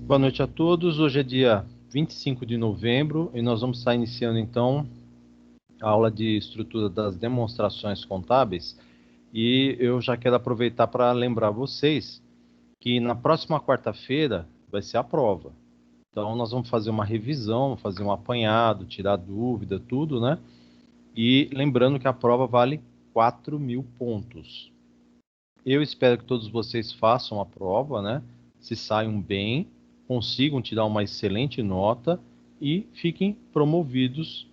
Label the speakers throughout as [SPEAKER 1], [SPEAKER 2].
[SPEAKER 1] Boa noite a todos. Hoje é dia 25 de novembro e nós vamos estar iniciando então a aula de estrutura das demonstrações contábeis. E eu já quero aproveitar para lembrar vocês que na próxima quarta-feira vai ser a prova. Então nós vamos fazer uma revisão, fazer um apanhado, tirar dúvida, tudo, né? E lembrando que a prova vale 4.000 pontos. Eu espero que todos vocês façam a prova, né? Se saiam bem, consigam tirar uma excelente nota e fiquem promovidos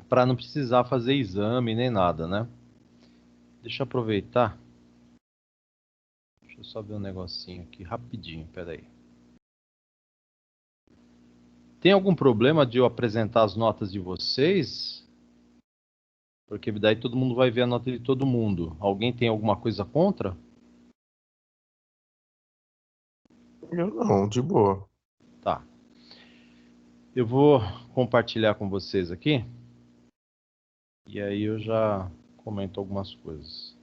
[SPEAKER 1] para não precisar fazer exame nem nada, né? Deixa eu aproveitar. Deixa eu só ver um negocinho aqui rapidinho, peraí. Tem algum problema de eu apresentar as notas de vocês? Porque daí todo mundo vai ver a nota de todo mundo. Alguém tem alguma coisa contra?
[SPEAKER 2] Eu não, de boa.
[SPEAKER 1] Tá. Eu vou compartilhar com vocês aqui. E aí eu já comento algumas coisas.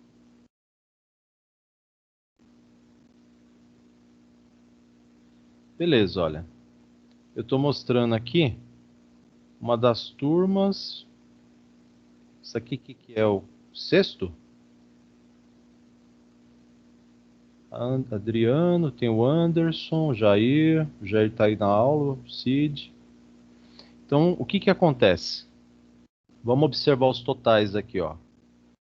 [SPEAKER 1] Beleza, olha. Eu estou mostrando aqui uma das turmas. Isso aqui que é o sexto? Adriano, tem o Anderson, o Jair está aí na aula, o Cid. Então, o que acontece? Vamos observar os totais aqui, ó.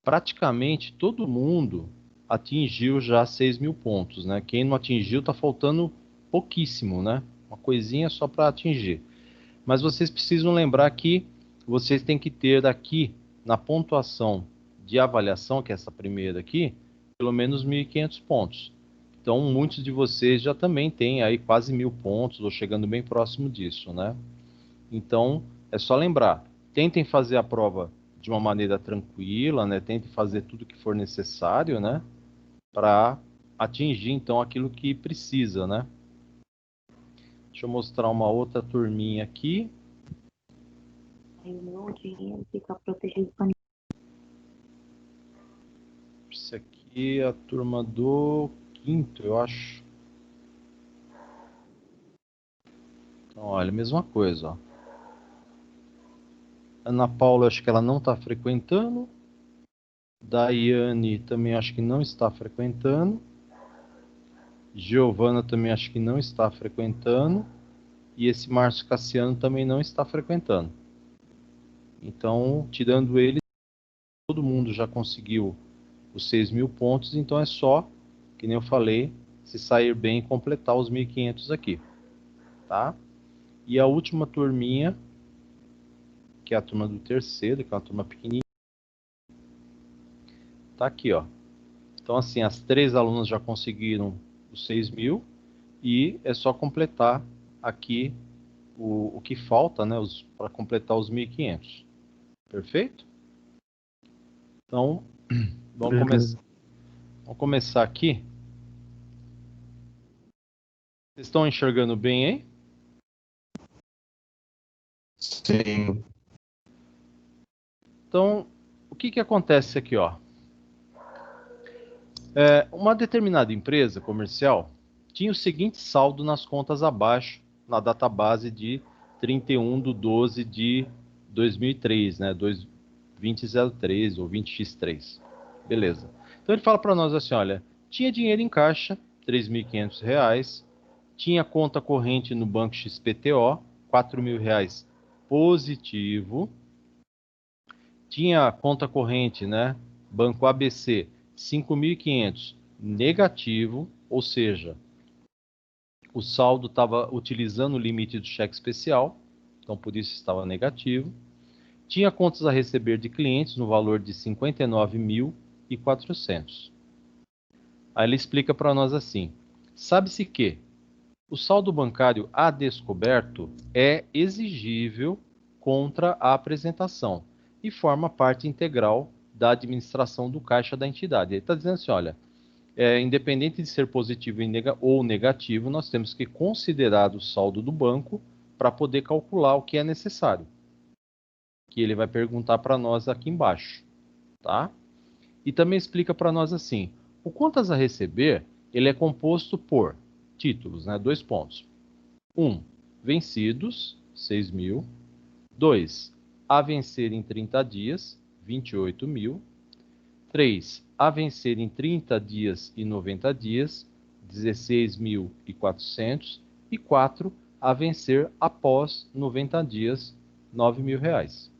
[SPEAKER 1] Praticamente todo mundo atingiu já 6.000 pontos, né? Quem não atingiu está faltando pouquíssimo, né? Uma coisinha só para atingir. Mas vocês precisam lembrar que vocês têm que ter aqui na pontuação de avaliação, que é essa primeira aqui, pelo menos 1.500 pontos. Então, muitos de vocês já também têm aí quase 1.000 pontos, ou chegando bem próximo disso, né? Então, é só lembrar, tentem fazer a prova de uma maneira tranquila, né? Tentem fazer tudo que for necessário, né? Para atingir, então, aquilo que precisa, né? Deixa eu mostrar uma outra turminha aqui.
[SPEAKER 3] Aí o meu dinheiro fica protegido para
[SPEAKER 1] Isso aqui é a turma do quinto, eu acho. Então, olha, mesma coisa, ó. Ana Paula, acho que ela não está frequentando. Daiane também acho que não está frequentando. Giovana também acho que não está frequentando. E esse Márcio Cassiano também não está frequentando. Então, tirando ele, todo mundo já conseguiu os 6.000 pontos. Então é só, que nem eu falei, se sair bem e completar os 1.500 aqui. Tá? E a última turminha, que é a turma do terceiro, que é uma turma pequenininha, tá aqui, ó. Então, assim, as 3 alunas já conseguiram os 6.000 e é só completar aqui o que falta, né, para completar os 1.500. Perfeito? Então,
[SPEAKER 2] Beleza.
[SPEAKER 1] vamos começar aqui. Vocês estão enxergando bem aí?
[SPEAKER 2] Sim.
[SPEAKER 1] Então, o que acontece aqui, ó? Uma determinada empresa comercial tinha o seguinte saldo nas contas abaixo, na database de 31/12 de 2003, né? 2003 ou 20x3. Beleza. Então ele fala para nós assim, olha, tinha dinheiro em caixa, R$ 3.500, tinha conta corrente no banco XPTO, R$ 4.000 positivo, tinha conta corrente, né? Banco ABC, 5.500 negativo, ou seja, o saldo estava utilizando o limite do cheque especial, então por isso estava negativo. Tinha contas a receber de clientes no valor de 59.400. Aí ele explica para nós assim: sabe-se que o saldo bancário a descoberto é exigível contra a apresentação e forma parte integral da administração do caixa da entidade. Ele está dizendo assim, olha, independente de ser positivo ou negativo, nós temos que considerar o saldo do banco para poder calcular o que é necessário, que ele vai perguntar para nós aqui embaixo, tá? E também explica para nós assim, o contas a receber, ele é composto por títulos, né? 2 pontos. 1. Vencidos, 6 mil. 2. A vencer em 30 dias, 28 mil. 3. A vencer em 30 dias e 90 dias, 16.400. E 4. A vencer após 90 dias, 9 mil reais.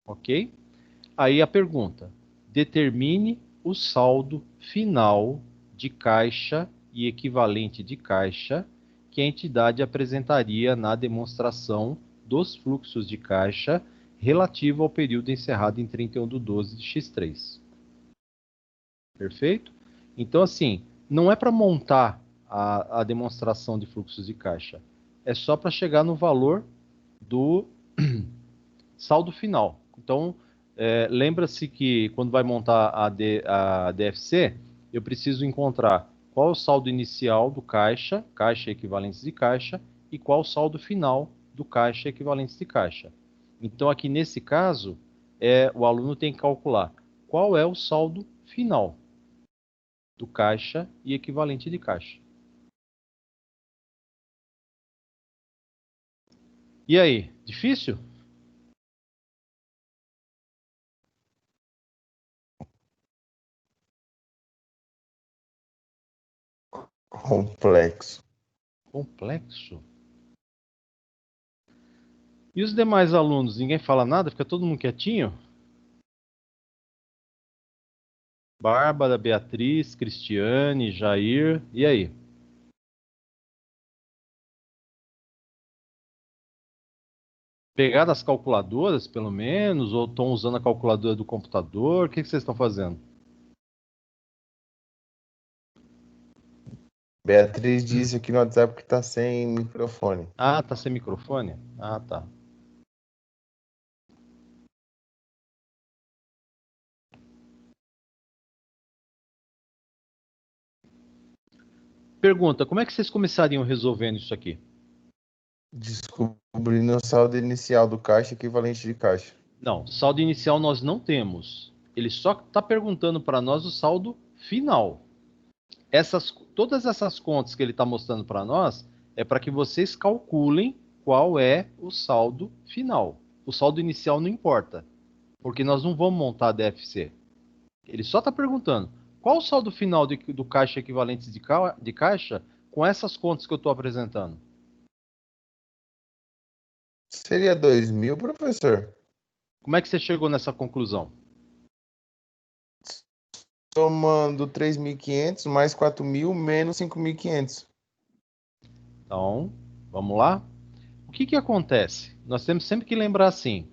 [SPEAKER 1] Ok? Aí a pergunta: determine o saldo final de caixa e equivalente de caixa que a entidade apresentaria na demonstração dos fluxos de caixa relativo ao período encerrado em 31/12 de X3. Perfeito? Então, assim, não é para montar a demonstração de fluxos de caixa. É só para chegar no valor do saldo final. Então, lembra-se que quando vai montar a DFC, eu preciso encontrar qual é o saldo inicial do caixa, caixa equivalentes de caixa, e qual o saldo final do caixa equivalentes de caixa. Então, aqui nesse caso, o aluno tem que calcular qual é o saldo final do caixa e equivalente de caixa. E aí, difícil?
[SPEAKER 2] Complexo.
[SPEAKER 1] Complexo? E os demais alunos, ninguém fala nada? Fica todo mundo quietinho? Bárbara, Beatriz, Cristiane, Jair, e aí? Pegar das calculadoras, pelo menos, ou estão usando a calculadora do computador? O que vocês estão fazendo?
[SPEAKER 2] Beatriz disse aqui no WhatsApp que tá sem microfone.
[SPEAKER 1] Ah, tá sem microfone? Ah, tá. Pergunta, como é que vocês começariam resolvendo isso aqui?
[SPEAKER 2] Descobrindo o saldo inicial do caixa equivalente de caixa.
[SPEAKER 1] Não, saldo inicial nós não temos. Ele só está perguntando para nós o saldo final. Todas essas contas que ele está mostrando para nós é para que vocês calculem qual é o saldo final. O saldo inicial não importa, porque nós não vamos montar a DFC. Ele só está perguntando qual o saldo final do caixa equivalente de caixa com essas contas que eu estou apresentando.
[SPEAKER 2] Seria 2.000, professor?
[SPEAKER 1] Como é que você chegou nessa conclusão?
[SPEAKER 2] Tomando 3.500 mais 4.000 menos 5.500.
[SPEAKER 1] Então, vamos lá? O que acontece? Nós temos sempre que lembrar assim: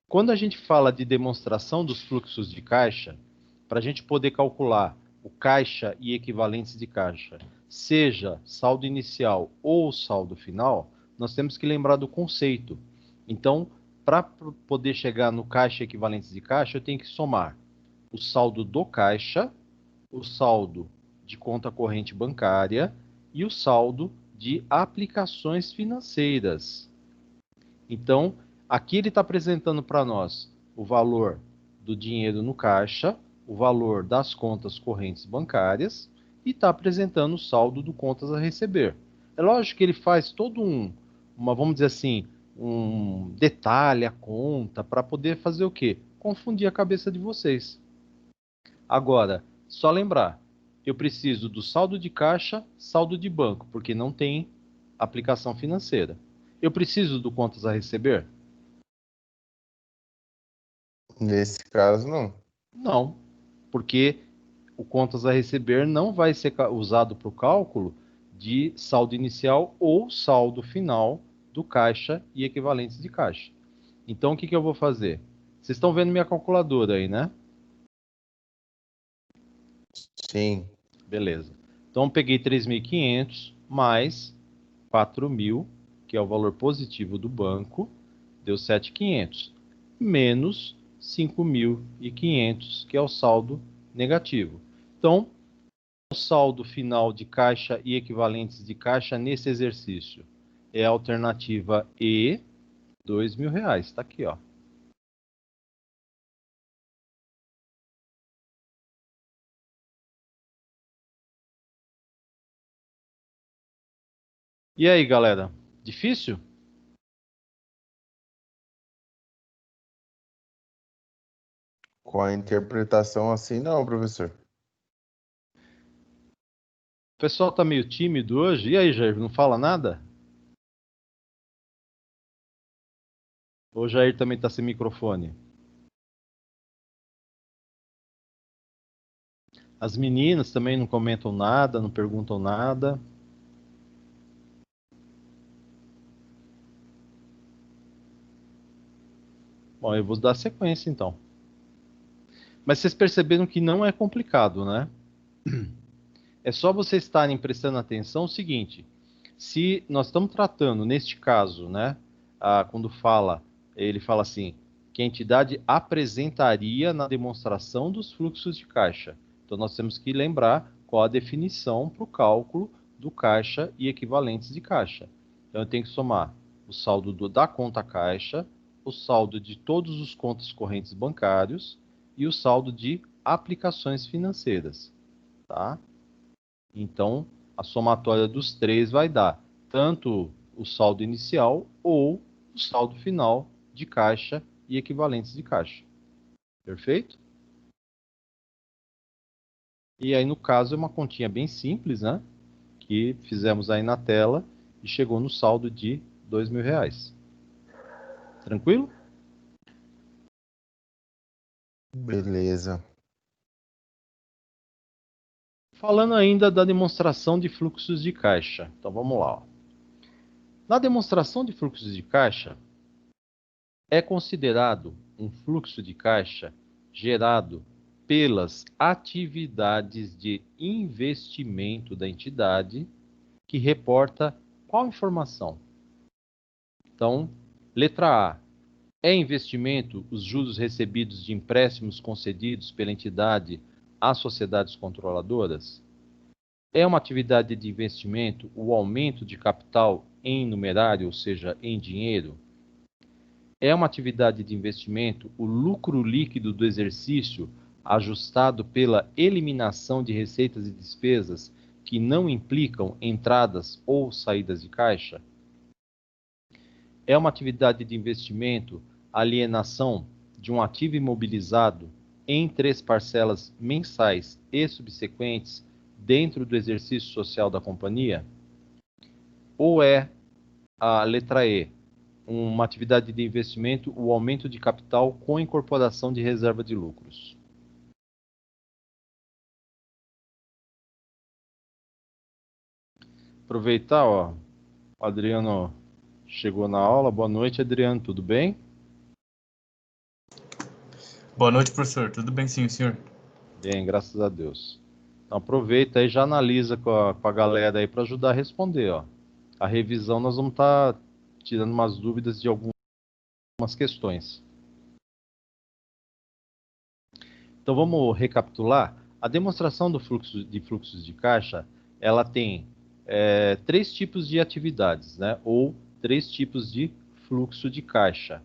[SPEAKER 1] quando a gente fala de demonstração dos fluxos de caixa, para a gente poder calcular o caixa e equivalentes de caixa, seja saldo inicial ou saldo final, nós temos que lembrar do conceito. Então, para poder chegar no caixa e equivalentes de caixa, eu tenho que somar o saldo do caixa, o saldo de conta corrente bancária e o saldo de aplicações financeiras. Então, aqui ele está apresentando para nós o valor do dinheiro no caixa, o valor das contas correntes bancárias e está apresentando o saldo do contas a receber. É lógico que ele faz todo vamos dizer assim, um detalhe a conta para poder fazer o quê? Confundir a cabeça de vocês. Agora, só lembrar, eu preciso do saldo de caixa, saldo de banco, porque não tem aplicação financeira. Eu preciso do contas a receber?
[SPEAKER 2] Nesse caso, não.
[SPEAKER 1] Não, porque o contas a receber não vai ser usado para o cálculo de saldo inicial ou saldo final do caixa e equivalentes de caixa. Então, o que eu vou fazer? Vocês estão vendo minha calculadora aí, né?
[SPEAKER 2] Sim.
[SPEAKER 1] Beleza. Então, eu peguei 3.500 mais 4.000, que é o valor positivo do banco, deu 7.500, menos 5.500, que é o saldo negativo. Então, o saldo final de caixa e equivalentes de caixa nesse exercício é a alternativa E, R$ 2.000. Está aqui, ó. E aí, galera? Difícil?
[SPEAKER 2] Com a interpretação assim, não, professor.
[SPEAKER 1] O pessoal tá meio tímido hoje. E aí, Jair, não fala nada? Ou o Jair também tá sem microfone? As meninas também não comentam nada, não perguntam nada. Bom, eu vou dar sequência então. Mas vocês perceberam que não é complicado, né? É só vocês estarem prestando atenção o seguinte: se nós estamos tratando, neste caso, né, quando ele fala assim, que a entidade apresentaria na demonstração dos fluxos de caixa. Então nós temos que lembrar qual a definição para o cálculo do caixa e equivalentes de caixa. Então eu tenho que somar o saldo da conta caixa, o saldo de todos os contas correntes bancários e o saldo de aplicações financeiras, tá? Então, a somatória dos três vai dar tanto o saldo inicial ou o saldo final de caixa e equivalentes de caixa. Perfeito? E aí, no caso, é uma continha bem simples, né? Que fizemos aí na tela e chegou no saldo de R$ 2.000. Tranquilo?
[SPEAKER 2] Beleza.
[SPEAKER 1] Falando ainda da demonstração de fluxos de caixa. Então, vamos lá. Ó. Na demonstração de fluxos de caixa, é considerado um fluxo de caixa gerado pelas atividades de investimento da entidade que reporta qual informação? Então, letra A. É investimento os juros recebidos de empréstimos concedidos pela entidade às sociedades controladoras? É uma atividade de investimento o aumento de capital em numerário, ou seja, em dinheiro? É uma atividade de investimento o lucro líquido do exercício ajustado pela eliminação de receitas e despesas que não implicam entradas ou saídas de caixa? É uma atividade de investimento a alienação de um ativo imobilizado em 3 parcelas mensais e subsequentes dentro do exercício social da companhia? Ou é a letra E, uma atividade de investimento, o aumento de capital com incorporação de reserva de lucros? Aproveitar, ó, o Adriano chegou na aula. Boa noite, Adriano, tudo bem?
[SPEAKER 4] Boa noite, professor. Tudo bem, sim, senhor?
[SPEAKER 1] Bem, graças a Deus. Então aproveita e já analisa com a galera aí para ajudar a responder, ó. A revisão nós vamos estar tirando umas dúvidas de algumas questões. Então vamos recapitular. A demonstração do fluxos de caixa, ela tem 3 tipos de atividades, né? Ou 3 tipos de fluxo de caixa.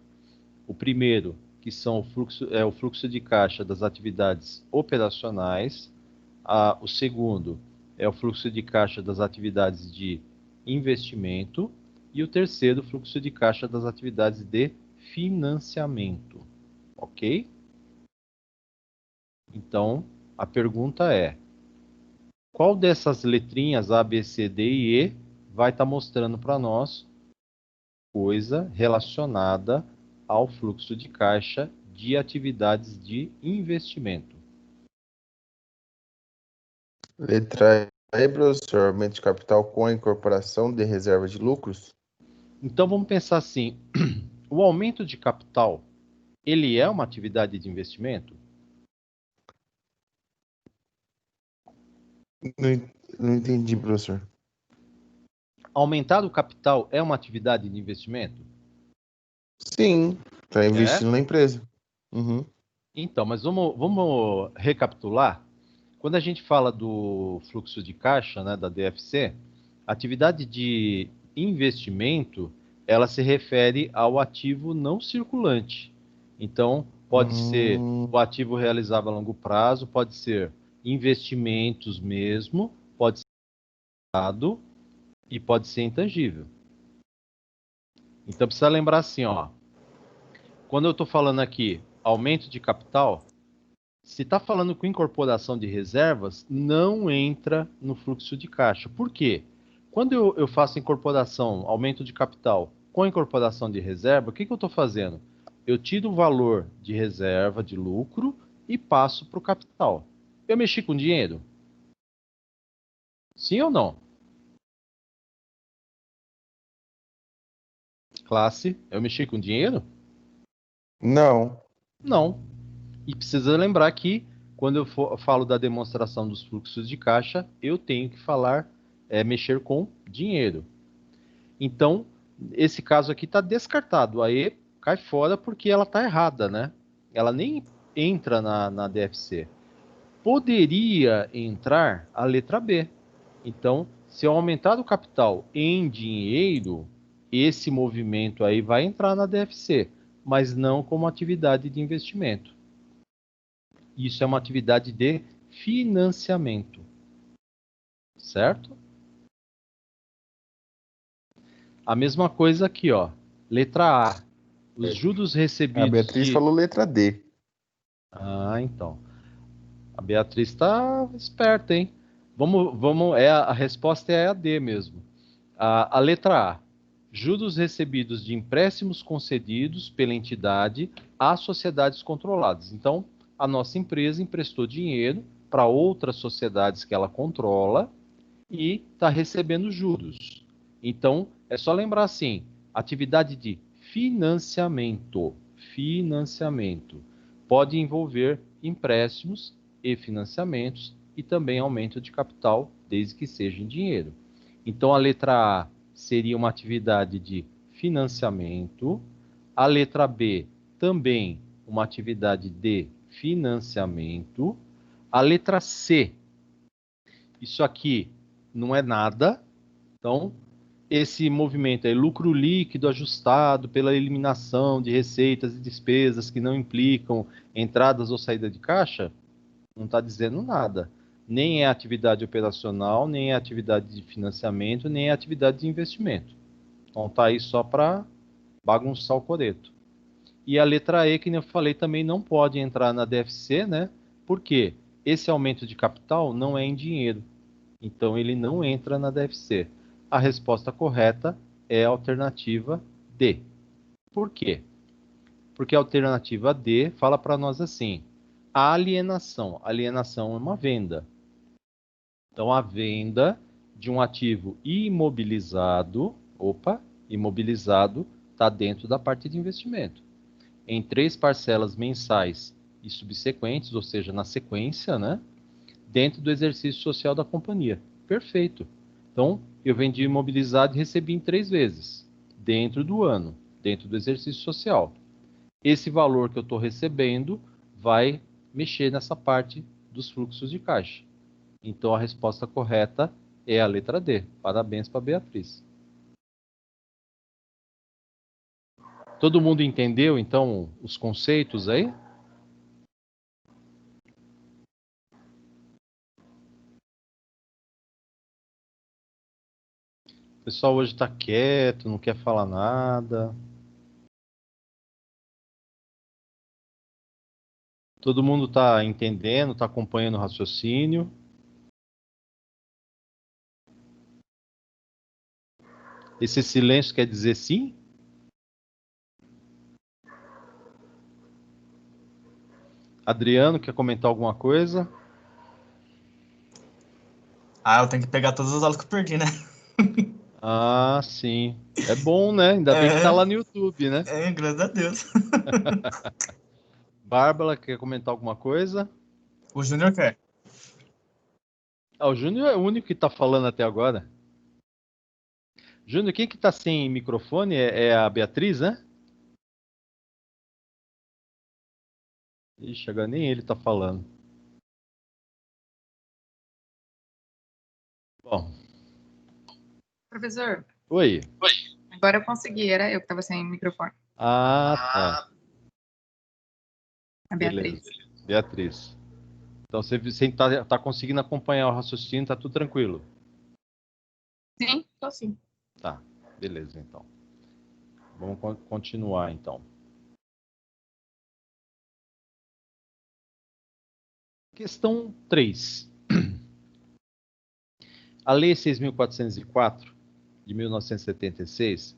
[SPEAKER 1] O primeiro, que são o fluxo de caixa das atividades operacionais. O segundo é o fluxo de caixa das atividades de investimento. E o terceiro, fluxo de caixa das atividades de financiamento. Ok? Então, a pergunta é: qual dessas letrinhas A, B, C, D e E vai estar mostrando para nós coisa relacionada ao fluxo de caixa de atividades de investimento?
[SPEAKER 2] Letra E, professor. Aumento de capital com a incorporação de reserva de lucros?
[SPEAKER 1] Então vamos pensar assim: o aumento de capital, ele é uma atividade de investimento?
[SPEAKER 2] Não entendi, professor.
[SPEAKER 1] Aumentar o capital é uma atividade de investimento?
[SPEAKER 2] Sim, está
[SPEAKER 1] É?
[SPEAKER 2] investindo na empresa. Uhum.
[SPEAKER 1] Então, mas vamos recapitular. Quando a gente fala do fluxo de caixa, né, da DFC, a atividade de investimento, ela se refere ao ativo não circulante. Então, pode ser o ativo realizável a longo prazo, pode ser investimentos mesmo, pode ser dado, e pode ser intangível. Então precisa lembrar assim, ó. Quando eu estou falando aqui aumento de capital, se está falando com incorporação de reservas, não entra no fluxo de caixa. Por quê? Quando eu faço incorporação, aumento de capital com incorporação de reserva, o que eu estou fazendo? Eu tiro o valor de reserva, de lucro, e passo para o capital. Eu mexi com dinheiro? Sim ou não? Classe, eu mexi com dinheiro?
[SPEAKER 2] Não.
[SPEAKER 1] Não. E precisa lembrar que, quando eu falo da demonstração dos fluxos de caixa, eu tenho que falar, mexer com dinheiro. Então, esse caso aqui está descartado. Aí cai fora porque ela está errada, né? Ela nem entra na DFC. Poderia entrar a letra B. Então, se eu aumentar o capital em dinheiro, esse movimento aí vai entrar na DFC, mas não como atividade de investimento. Isso é uma atividade de financiamento, certo? A mesma coisa aqui, ó. Letra A. Os juros
[SPEAKER 2] A
[SPEAKER 1] recebidos
[SPEAKER 2] Beatriz
[SPEAKER 1] de...
[SPEAKER 2] falou letra D.
[SPEAKER 1] Ah, então. A Beatriz está esperta, hein? A resposta é a D mesmo. A letra A. Juros recebidos de empréstimos concedidos pela entidade a sociedades controladas. Então, a nossa empresa emprestou dinheiro para outras sociedades que ela controla e está recebendo juros. Então, é só lembrar assim, atividade de financiamento. Financiamento pode envolver empréstimos e financiamentos e também aumento de capital, desde que seja em dinheiro. Então, a letra A seria uma atividade de financiamento. A letra B também uma atividade de financiamento. A letra C, isso aqui não é nada. Então, esse movimento é lucro líquido ajustado pela eliminação de receitas e despesas que não implicam entradas ou saída de caixa, não está dizendo nada. Nem é atividade operacional, nem é atividade de financiamento, nem é atividade de investimento. Então está aí só para bagunçar o coreto. E a letra E, que eu falei, também não pode entrar na DFC, né? Porque esse aumento de capital não é em dinheiro. Então ele não entra na DFC. A resposta correta é a alternativa D. Por quê? Porque a alternativa D fala para nós assim: a alienação. Alienação é uma venda. Então a venda de um ativo imobilizado, imobilizado, está dentro da parte de investimento. Em 3 parcelas mensais e subsequentes, ou seja, na sequência, né? Dentro do exercício social da companhia. Perfeito. Então, eu vendi imobilizado e recebi em 3 vezes, dentro do ano, dentro do exercício social. Esse valor que eu estou recebendo vai mexer nessa parte dos fluxos de caixa. Então, a resposta correta é a letra D. Parabéns para a Beatriz. Todo mundo entendeu, então, os conceitos aí? O pessoal hoje está quieto, não quer falar nada. Todo mundo está entendendo, está acompanhando o raciocínio. Esse silêncio quer dizer sim? Adriano, quer comentar alguma coisa?
[SPEAKER 4] Ah, eu tenho que pegar todas as aulas que eu perdi, né?
[SPEAKER 1] Ah, sim. É bom, né? Ainda bem que tá
[SPEAKER 4] É,
[SPEAKER 1] lá no YouTube, né?
[SPEAKER 4] graças a Deus.
[SPEAKER 1] Bárbara, quer comentar alguma coisa?
[SPEAKER 4] O Júnior quer.
[SPEAKER 1] Ah, o Júnior é o único que tá falando até agora. Júnior, quem que tá sem microfone é a Beatriz, né? Ixi, agora nem ele tá falando. Bom,
[SPEAKER 5] Professor,
[SPEAKER 1] oi.
[SPEAKER 5] agora eu consegui, era eu que estava sem microfone.
[SPEAKER 1] Ah, tá.
[SPEAKER 5] A
[SPEAKER 1] Beleza.
[SPEAKER 5] Beatriz.
[SPEAKER 1] Beatriz. Então você tá conseguindo acompanhar o raciocínio, tá tudo tranquilo.
[SPEAKER 5] Sim, tô sim.
[SPEAKER 1] Tá, beleza, então. Vamos continuar, então. Questão 3. A Lei 6.404, de 1976,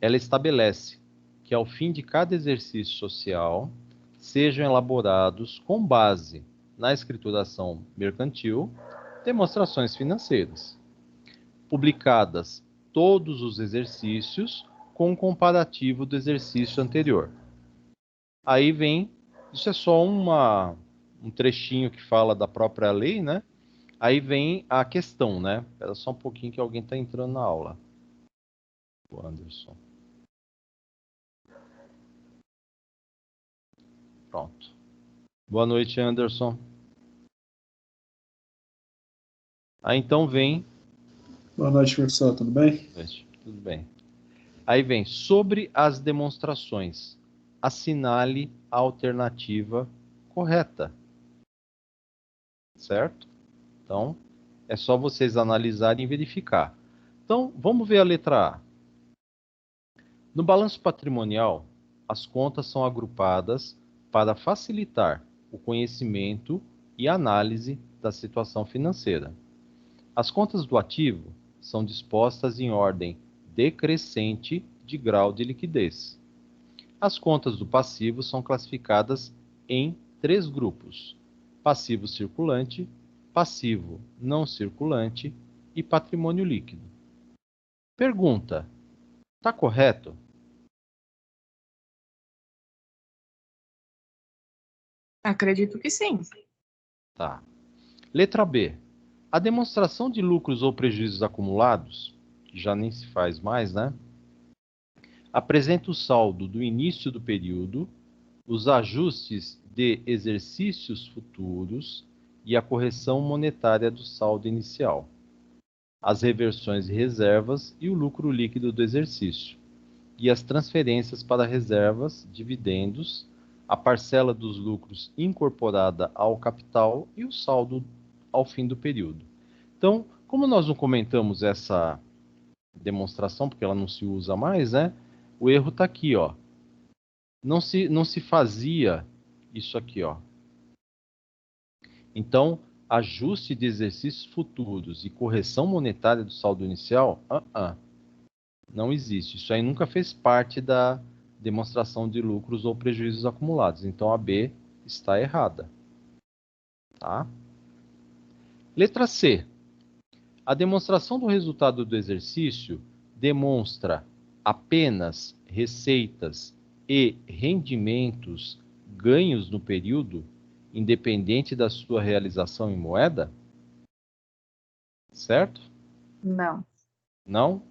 [SPEAKER 1] ela estabelece que, ao fim de cada exercício social, sejam elaborados, com base na escrituração mercantil, demonstrações financeiras, publicadas todos os exercícios com um comparativo do exercício anterior. Aí vem, isso é só um trechinho que fala da própria lei, né? Aí vem a questão, né? Espera só um pouquinho que alguém está entrando na aula. O Anderson. Pronto. Boa noite, Anderson. Aí então vem...
[SPEAKER 6] Boa noite, professor. Tudo bem?
[SPEAKER 1] Tudo bem. Aí vem, sobre as demonstrações, assinale a alternativa correta. Certo? Então, é só vocês analisarem e verificar. Então, vamos ver a letra A. No balanço patrimonial, as contas são agrupadas para facilitar o conhecimento e análise da situação financeira. As contas do ativo são dispostas em ordem decrescente de grau de liquidez. As contas do passivo são classificadas em 3 grupos: passivo circulante, passivo não circulante e patrimônio líquido. Pergunta: está correto?
[SPEAKER 5] Acredito que sim.
[SPEAKER 1] Tá. Letra B. A demonstração de lucros ou prejuízos acumulados, que já nem se faz mais, né? Apresenta o saldo do início do período, os ajustes de exercícios futuros e a correção monetária do saldo inicial, as reversões e reservas e o lucro líquido do exercício, e as transferências para reservas, dividendos, a parcela dos lucros incorporada ao capital e o saldo ao fim do período. Então, como nós não comentamos essa demonstração, porque ela não se usa mais, né? O erro está aqui, ó. Não se fazia isso aqui, ó. Então, ajuste de exercícios futuros e correção monetária do saldo inicial, não existe. Isso aí nunca fez parte da demonstração de lucros ou prejuízos acumulados. Então, a B está errada. Tá? Letra C. A demonstração do resultado do exercício demonstra apenas receitas e rendimentos ganhos no período, independente da sua realização em moeda? Certo?
[SPEAKER 5] Não.
[SPEAKER 1] Não?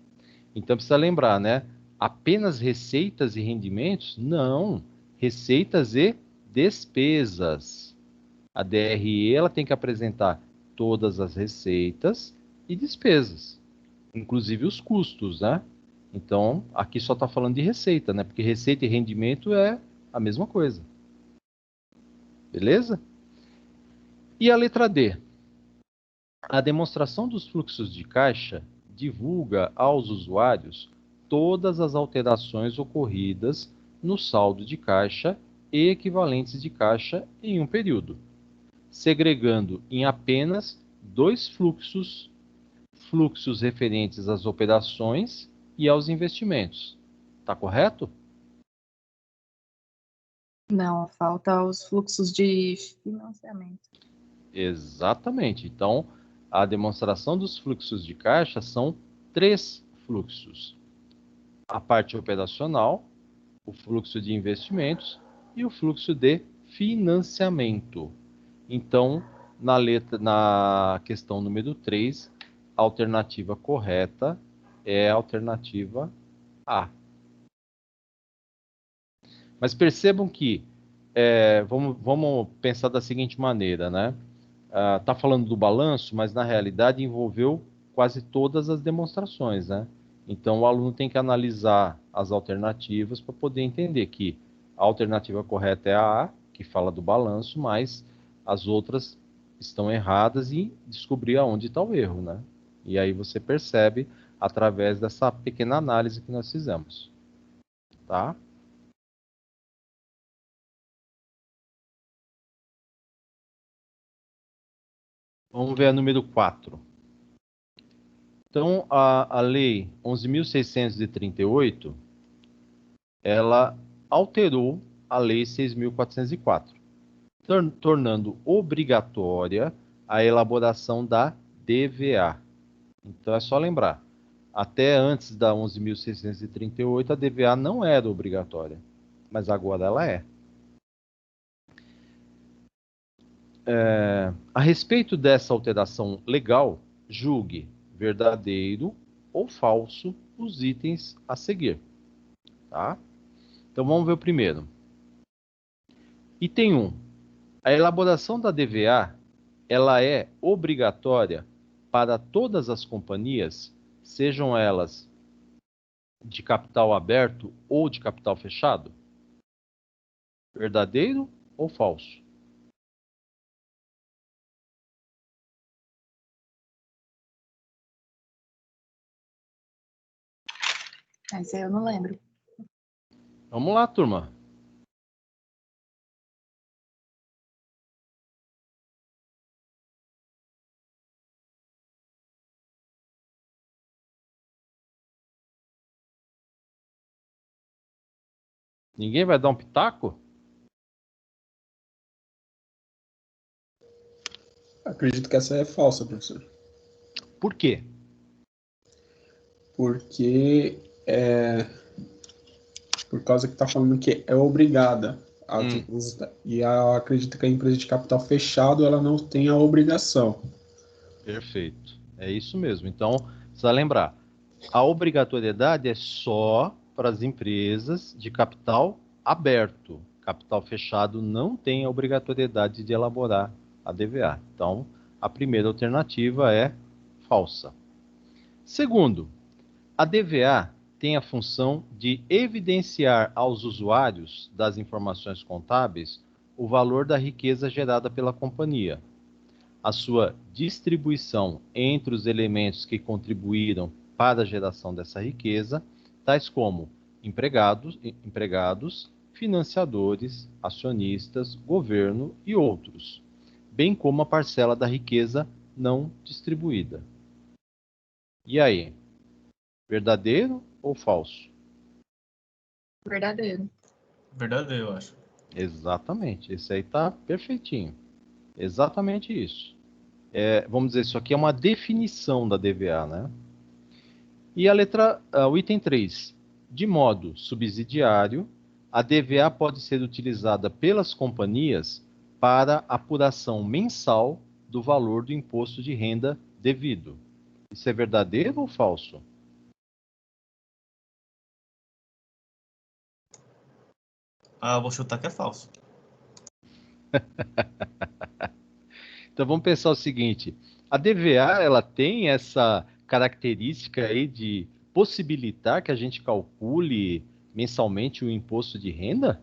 [SPEAKER 1] Então precisa lembrar, né? Apenas receitas e rendimentos? Não. Receitas e despesas. A DRE ela tem que apresentar todas as receitas e despesas, inclusive os custos, né? Então, aqui só está falando de receita, né? Porque receita e rendimento é a mesma coisa. Beleza? E a letra D. A demonstração dos fluxos de caixa divulga aos usuários todas as alterações ocorridas no saldo de caixa e equivalentes de caixa em um período, segregando em apenas 2 fluxos referentes às operações e aos investimentos. Está correto?
[SPEAKER 5] Não, falta os fluxos de financiamento.
[SPEAKER 1] Exatamente. Então, a demonstração dos fluxos de caixa são 3 fluxos: a parte operacional, o fluxo de investimentos e o fluxo de financiamento. Então, na questão número 3, a alternativa correta é a alternativa A. Mas percebam que, vamos pensar da seguinte maneira, né? Está falando do balanço, mas na realidade envolveu quase todas as demonstrações, né? Então o aluno tem que analisar as alternativas para poder entender que a alternativa correta é a A, que fala do balanço, mas as outras estão erradas e descobrir aonde está o erro, né? E aí você percebe através dessa pequena análise que nós fizemos. Tá? Vamos ver a número 4. Então, a Lei 11.638, ela alterou a Lei 6.404, tornando obrigatória a elaboração da DVA. Então, é só lembrar, até antes da 11.638, a DVA não era obrigatória, mas agora ela é. A respeito dessa alteração legal, julgue verdadeiro ou falso os itens a seguir. Tá? Então vamos ver o primeiro. Item 1. A elaboração da DVA ela é obrigatória para todas as companhias, sejam elas de capital aberto ou de capital fechado? Verdadeiro ou falso?
[SPEAKER 5] Esse aí eu não lembro.
[SPEAKER 1] Vamos lá, turma. Ninguém vai dar um pitaco?
[SPEAKER 6] Acredito que essa é falsa, professor.
[SPEAKER 1] Por quê?
[SPEAKER 6] Porque por causa que está falando que é obrigada a utilizar. E acredito que a empresa de capital fechado ela não tem a obrigação.
[SPEAKER 1] Perfeito. É isso mesmo. Então, precisa lembrar, a obrigatoriedade é só para as empresas de capital aberto. Capital fechado não tem a obrigatoriedade de elaborar a DVA. Então, a primeira alternativa é falsa. Segundo, a DVA tem a função de evidenciar aos usuários das informações contábeis o valor da riqueza gerada pela companhia, a sua distribuição entre os elementos que contribuíram para a geração dessa riqueza, tais como empregados, financiadores, acionistas, governo e outros, bem como a parcela da riqueza não distribuída. E aí? Verdadeiro ou falso?
[SPEAKER 5] Verdadeiro.
[SPEAKER 4] Verdadeiro, eu acho.
[SPEAKER 1] Exatamente. Esse aí tá perfeitinho. Exatamente isso. Vamos dizer, isso aqui é uma definição da DVA, né? E o item 3. De modo subsidiário, a DVA pode ser utilizada pelas companhias para apuração mensal do valor do imposto de renda devido. Isso é verdadeiro ou falso?
[SPEAKER 4] Ah, vou chutar que é falso.
[SPEAKER 1] Então vamos pensar o seguinte, a DVA ela tem essa característica aí de possibilitar que a gente calcule mensalmente o imposto de renda?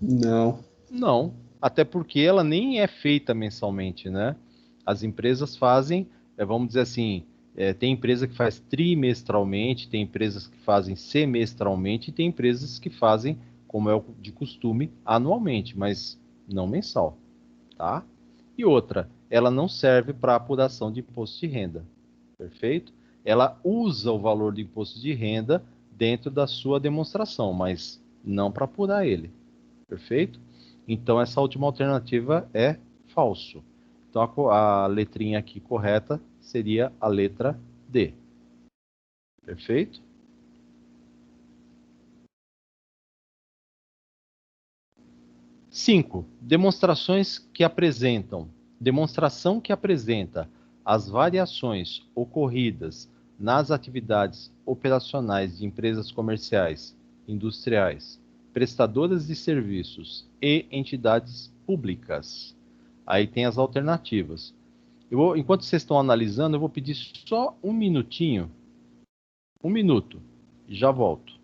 [SPEAKER 6] Não.
[SPEAKER 1] Não, até porque ela nem é feita mensalmente, né? As empresas fazem, vamos dizer assim, tem empresa que faz trimestralmente, tem empresas que fazem semestralmente e tem empresas que fazem, como é o de costume, anualmente, mas não mensal, tá? E outra, ela não serve para apuração de imposto de renda, perfeito? Ela usa o valor do imposto de renda dentro da sua demonstração, mas não para apurar ele, perfeito? Então, essa última alternativa é falso. Então, a letrinha aqui correta seria a letra D. Perfeito? Cinco. Demonstração que apresenta as variações ocorridas nas atividades operacionais de empresas comerciais, industriais, prestadoras de serviços e entidades públicas. Aí tem as alternativas. Enquanto vocês estão analisando, eu vou pedir só um minutinho, um minuto, e já volto.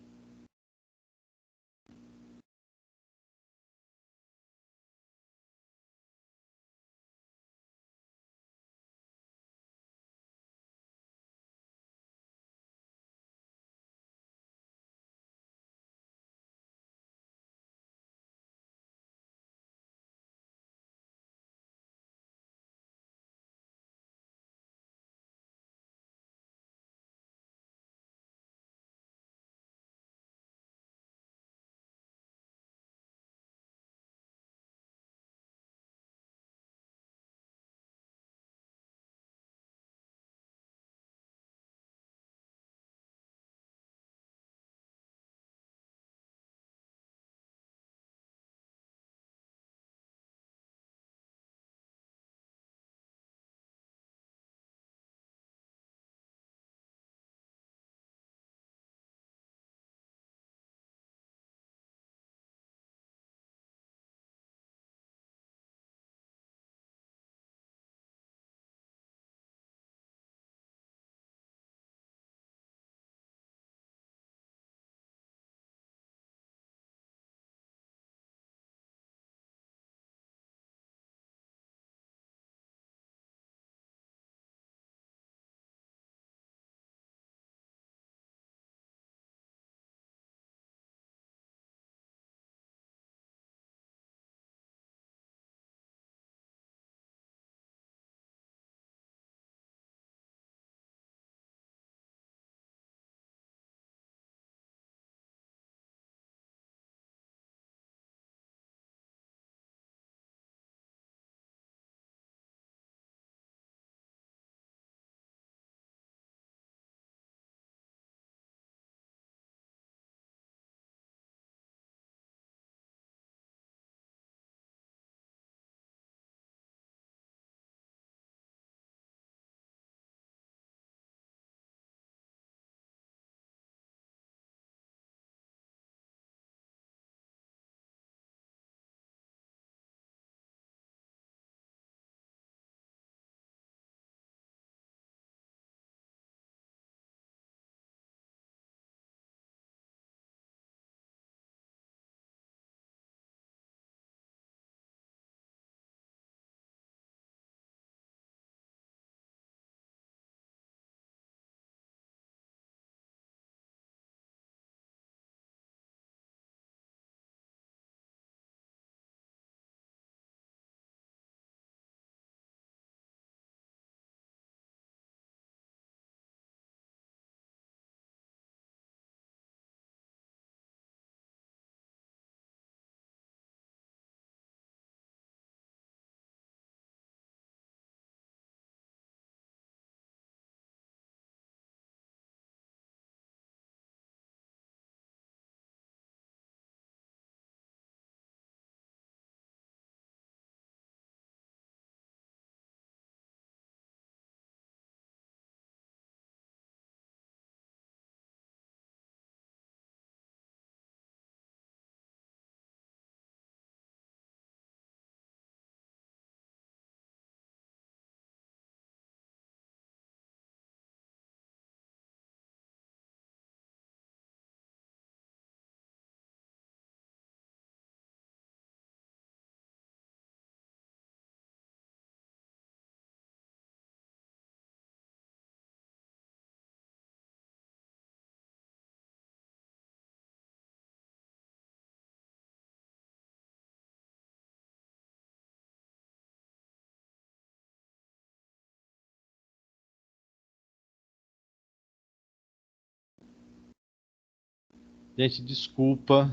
[SPEAKER 1] Gente, desculpa.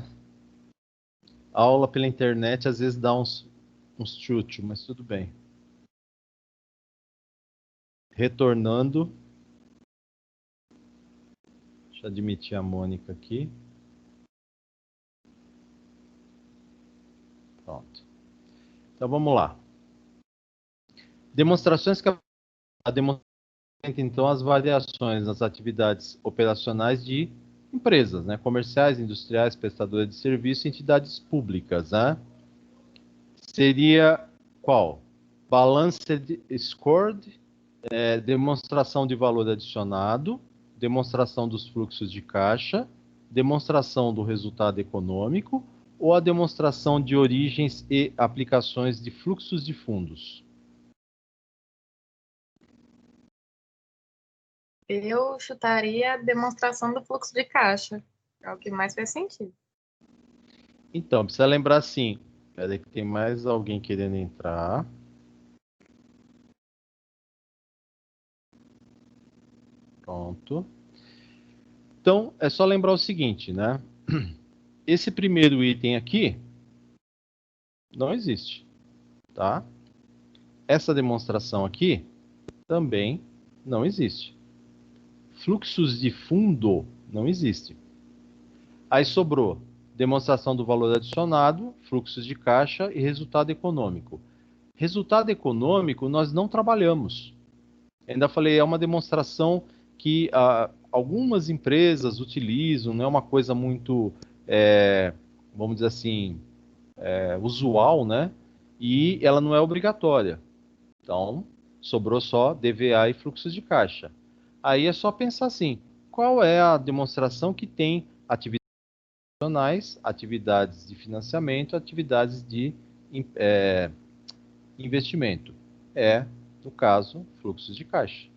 [SPEAKER 1] A aula pela internet às vezes dá uns chute, mas tudo bem. Retornando. Deixa eu admitir a Mônica aqui. Pronto. Então vamos lá. Demonstrações que a demonstração então as variações nas atividades operacionais de empresas, né? Comerciais, industriais, prestadoras de serviço e entidades públicas, né? Seria qual? Balanced Scored, demonstração de valor adicionado, demonstração dos fluxos de caixa, demonstração do resultado econômico ou a demonstração de origens e aplicações de fluxos de fundos?
[SPEAKER 5] Eu chutaria a demonstração do fluxo de caixa. É o que mais faz sentido.
[SPEAKER 1] Então, precisa lembrar assim. Espera aí que tem mais alguém querendo entrar. Pronto. Então, é só lembrar o seguinte, né? Esse primeiro item aqui não existe, tá? Essa demonstração aqui também não existe. Fluxos de fundo não existe. Aí sobrou demonstração do valor adicionado, fluxos de caixa e resultado econômico. Resultado econômico nós não trabalhamos. Ainda falei, é uma demonstração que algumas empresas utilizam, não é uma coisa muito, vamos dizer assim, usual, né? E ela não é obrigatória. Então, sobrou só DVA e fluxos de caixa. Aí é só pensar assim, qual é a demonstração que tem atividades operacionais, atividades de financiamento, atividades de investimento? No caso, fluxos de caixa,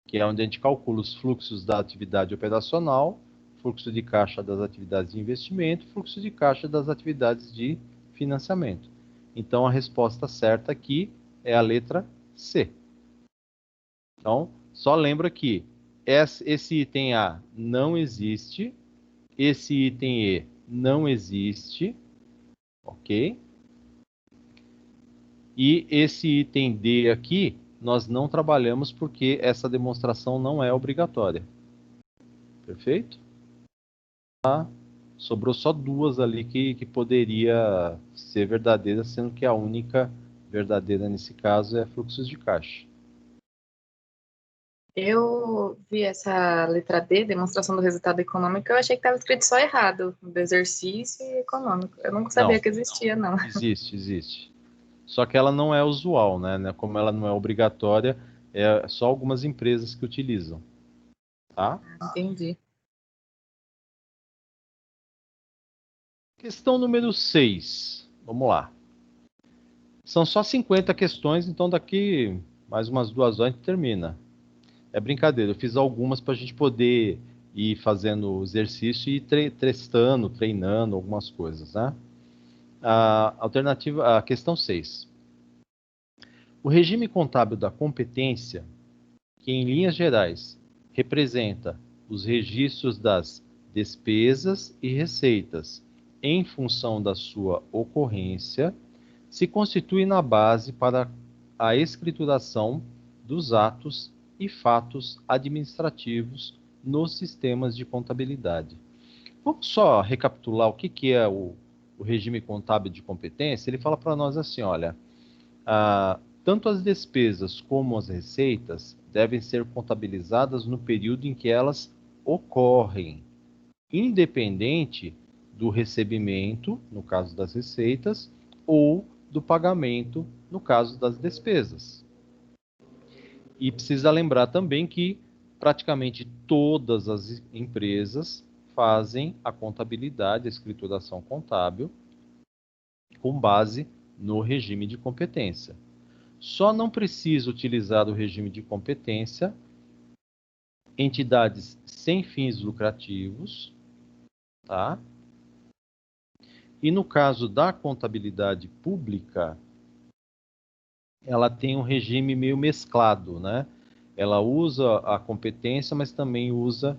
[SPEAKER 1] que é onde a gente calcula os fluxos da atividade operacional, fluxo de caixa das atividades de investimento, fluxo de caixa das atividades de financiamento. Então, a resposta certa aqui é a letra C. Então, só lembra que esse item A não existe, esse item E não existe, ok? E esse item D aqui, nós não trabalhamos porque essa demonstração não é obrigatória. Perfeito? Tá? Sobrou só duas ali que poderia ser verdadeira, sendo que a única verdadeira nesse caso é fluxos de caixa.
[SPEAKER 5] Eu vi essa letra D, demonstração do resultado econômico, eu achei que estava escrito só errado, do exercício e econômico. Eu não sabia que existia, não.
[SPEAKER 1] Existe. Só que ela não é usual, né? Como ela não é obrigatória, é só algumas empresas que utilizam. Tá?
[SPEAKER 5] Entendi.
[SPEAKER 1] Questão número 6. Vamos lá. São só 50 questões, então daqui mais umas 2 horas a gente termina. É brincadeira, eu fiz algumas para a gente poder ir fazendo exercício e testando, treinando algumas coisas, né? A questão 6. O regime contábil da competência, que em linhas gerais representa os registros das despesas e receitas em função da sua ocorrência, se constitui na base para a escrituração dos atos e fatos administrativos nos sistemas de contabilidade. Vamos só recapitular o que é o regime contábil de competência. Ele fala para nós assim, olha, tanto as despesas como as receitas devem ser contabilizadas no período em que elas ocorrem, independente do recebimento, no caso das receitas, ou do pagamento, no caso das despesas. E precisa lembrar também que praticamente todas as empresas fazem a contabilidade, a escrituração contábil, com base no regime de competência. Só não precisa utilizar o regime de competência entidades sem fins lucrativos, tá? E no caso da contabilidade pública, ela tem um regime meio mesclado, né? Ela usa a competência, mas também usa,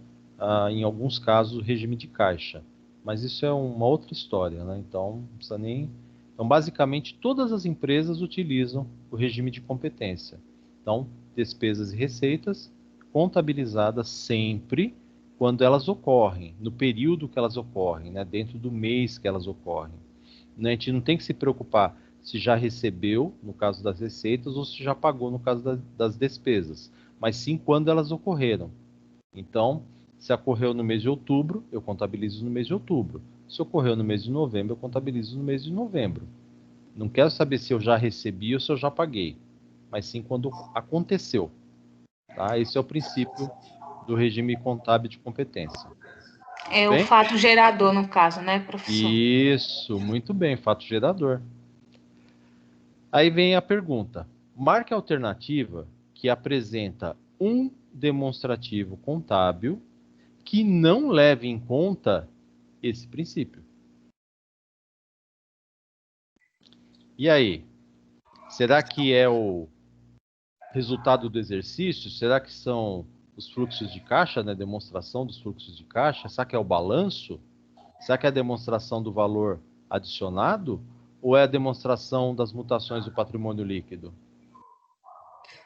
[SPEAKER 1] em alguns casos, o regime de caixa. Mas isso é uma outra história, né? Então, não precisa nem... Então, basicamente, todas as empresas utilizam o regime de competência. Então, despesas e receitas contabilizadas sempre quando elas ocorrem, no período que elas ocorrem, né? Dentro do mês que elas ocorrem. A gente não tem que se preocupar se já recebeu, no caso das receitas, ou se já pagou, no caso das despesas, mas sim quando elas ocorreram. Então, se ocorreu no mês de outubro, eu contabilizo no mês de outubro. Se ocorreu no mês de novembro, eu contabilizo no mês de novembro. Não quero saber se eu já recebi ou se eu já paguei, mas sim quando aconteceu. Tá? Esse é o princípio do regime contábil de competência.
[SPEAKER 7] É o
[SPEAKER 1] Bem?
[SPEAKER 7] fato gerador, no caso, né, professor?
[SPEAKER 1] Isso, muito bem, fato gerador. Aí vem a pergunta. Marque a alternativa que apresenta um demonstrativo contábil que não leve em conta esse princípio. E aí? Será que é o resultado do exercício? Será que são os fluxos de caixa, né? Demonstração dos fluxos de caixa? Será que é o balanço? Será que é a demonstração do valor adicionado? Ou é a demonstração das mutações do patrimônio líquido?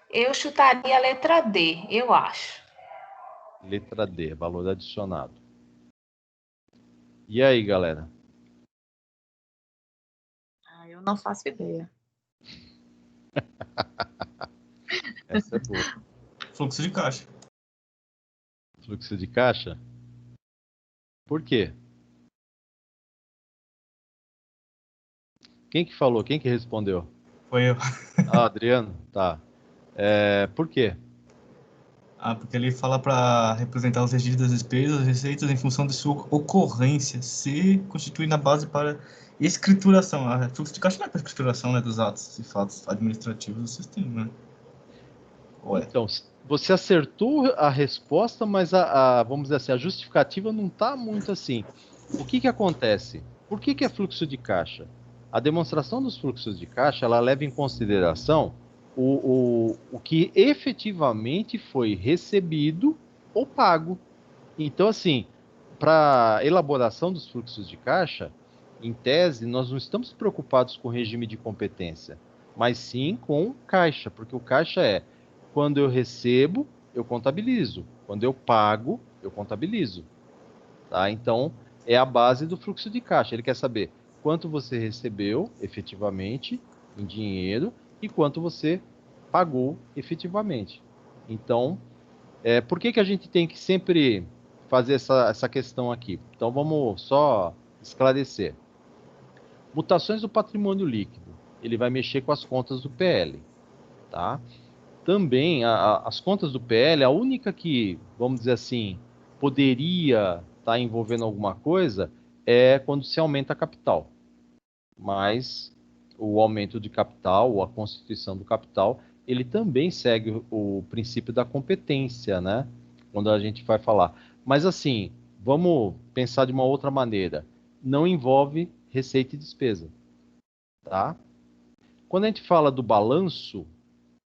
[SPEAKER 7] Eu chutaria a letra D, eu acho.
[SPEAKER 1] Letra D, valor adicionado. E aí, galera?
[SPEAKER 5] Eu não faço ideia.
[SPEAKER 1] Essa é boa.
[SPEAKER 4] Fluxo de caixa.
[SPEAKER 1] Fluxo de caixa? Por quê? Quem que falou? Quem que respondeu?
[SPEAKER 4] Foi eu.
[SPEAKER 1] Ah, Adriano? Tá. Por quê?
[SPEAKER 4] Porque ele fala para representar os registros das despesas, receitas em função de sua ocorrência, se constitui na base para escrituração. Fluxo de caixa não é para escrituração, né, dos atos e fatos administrativos do sistema, né? Ué.
[SPEAKER 1] Então, você acertou a resposta, mas vamos dizer assim, a justificativa não está muito assim. O que acontece? Por que é fluxo de caixa? A demonstração dos fluxos de caixa, ela leva em consideração o que efetivamente foi recebido ou pago. Então, assim, para elaboração dos fluxos de caixa, em tese, nós não estamos preocupados com o regime de competência, mas sim com caixa, porque o caixa é quando eu recebo, eu contabilizo. Quando eu pago, eu contabilizo. Tá? Então, é a base do fluxo de caixa. Ele quer saber quanto você recebeu efetivamente em dinheiro e quanto você pagou efetivamente. Então, por que a gente tem que sempre fazer essa questão aqui? Então, vamos só esclarecer. Mutações do patrimônio líquido. Ele vai mexer com as contas do PL. Tá? Também, as contas do PL, a única que, vamos dizer assim, poderia estar envolvendo alguma coisa é quando se aumenta a capital. Mas o aumento de capital, ou a constituição do capital, ele também segue o princípio da competência, né? Quando a gente vai falar. Mas assim, vamos pensar de uma outra maneira. Não envolve receita e despesa, tá? Quando a gente fala do balanço,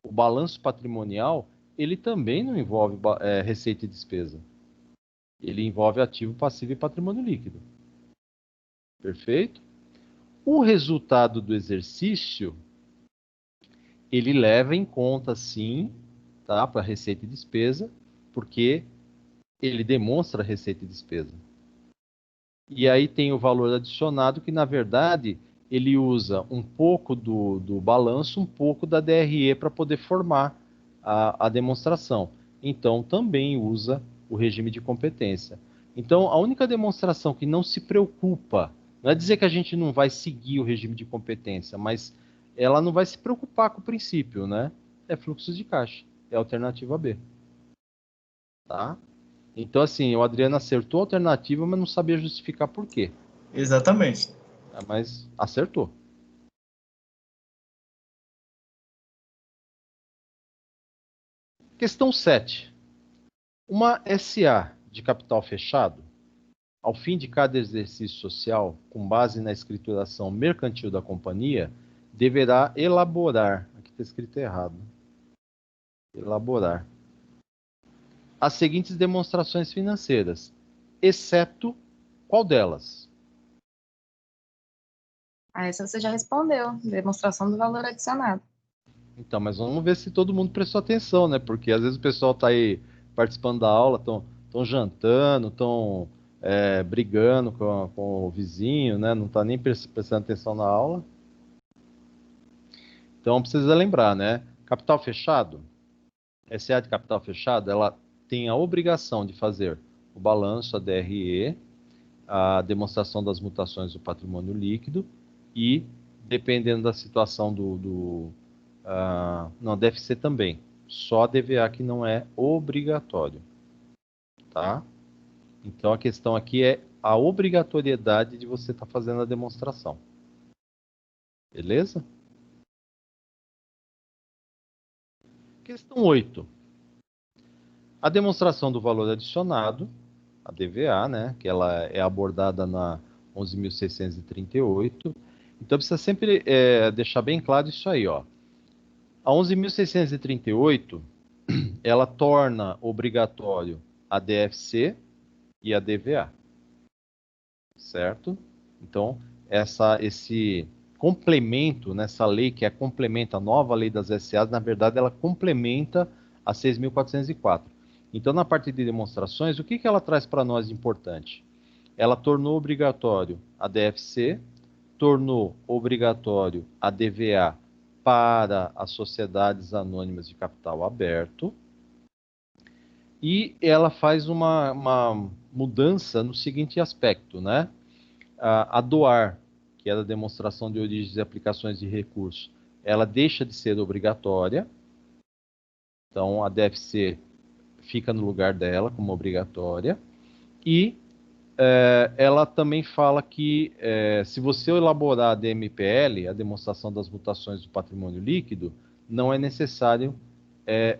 [SPEAKER 1] o balanço patrimonial, ele também não envolve receita e despesa. Ele envolve ativo, passivo e patrimônio líquido. Perfeito? O resultado do exercício, ele leva em conta, sim, tá, para receita e despesa, porque ele demonstra receita e despesa. E aí tem o valor adicionado, que na verdade ele usa um pouco do balanço, um pouco da DRE para poder formar a demonstração. Então também usa o regime de competência. Então a única demonstração que não se preocupa, não é dizer que a gente não vai seguir o regime de competência, mas ela não vai se preocupar com o princípio, né? É fluxo de caixa, é a alternativa B. Tá? Então, assim, o Adriano acertou a alternativa, mas não sabia justificar por quê.
[SPEAKER 4] Exatamente.
[SPEAKER 1] Mas acertou. Questão 7. Uma SA de capital fechado, ao fim de cada exercício social, com base na escrituração mercantil da companhia, deverá elaborar, aqui está escrito errado, elaborar, as seguintes demonstrações financeiras, exceto Qual delas?
[SPEAKER 5] Essa você já respondeu. Demonstração do valor adicionado.
[SPEAKER 1] Então, mas vamos ver se todo mundo prestou atenção, né? Porque às vezes o pessoal está aí participando da aula, estão jantando, estão brigando com o vizinho, né? Não está nem prestando atenção na aula. Então precisa lembrar, né? Capital fechado, SA de capital fechado, ela tem a obrigação de fazer o balanço, a DRE, a demonstração das mutações do patrimônio líquido e, dependendo da situação não, deve ser também. Só a DVA que não é obrigatório. Tá? Então a questão aqui é a obrigatoriedade de você estar fazendo a demonstração. Beleza? Questão 8. A demonstração do valor adicionado, a DVA, né, que ela é abordada na 11.638. Então precisa sempre deixar bem claro isso aí, ó. A 11.638, ela torna obrigatório a DFC e a DVA. Certo? Então, esse complemento nessa lei, que complementa a nova lei das SAs, na verdade, ela complementa a 6.404. Então, na parte de demonstrações, o que ela traz para nós de importante? Ela tornou obrigatório a DFC, tornou obrigatório a DVA para as sociedades anônimas de capital aberto, e ela faz uma mudança no seguinte aspecto, né? A DOAR, que é a demonstração de origens e aplicações de recursos, ela deixa de ser obrigatória. Então, a DFC fica no lugar dela como obrigatória. E ela também fala que se você elaborar a DMPL, a demonstração das mutações do patrimônio líquido, não é necessário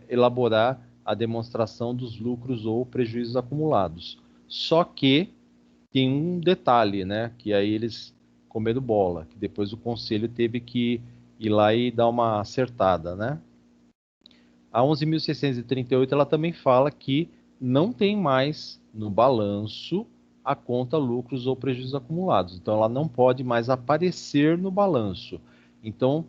[SPEAKER 1] elaborar a demonstração dos lucros ou prejuízos acumulados. Só que tem um detalhe, né? Que aí eles comeram bola, que depois o conselho teve que ir lá e dar uma acertada, né? A 11.638 ela também fala que não tem mais no balanço a conta lucros ou prejuízos acumulados. Então ela não pode mais aparecer no balanço. Então,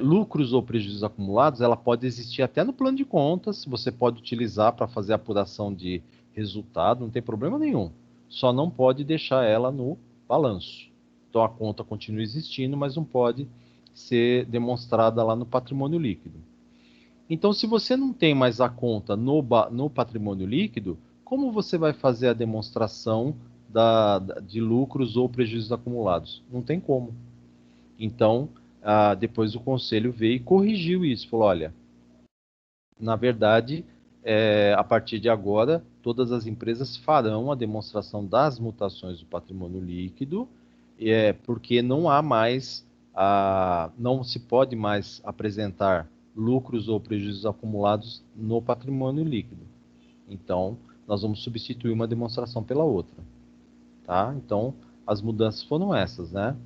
[SPEAKER 1] lucros ou prejuízos acumulados, ela pode existir até no plano de contas, você pode utilizar para fazer apuração de resultado, não tem problema nenhum. Só não pode deixar ela no balanço. Então a conta continua existindo, mas não pode ser demonstrada lá no patrimônio líquido. Então, se você não tem mais a conta no patrimônio líquido, como você vai fazer a demonstração de lucros ou prejuízos acumulados? Não tem como. Então, depois o conselho veio e corrigiu isso. Falou, olha, na verdade, a partir de agora, todas as empresas farão a demonstração das mutações do patrimônio líquido, porque não há mais, não se pode mais apresentar lucros ou prejuízos acumulados no patrimônio líquido. Então, nós vamos substituir uma demonstração pela outra. Tá? Então, as mudanças foram essas, né?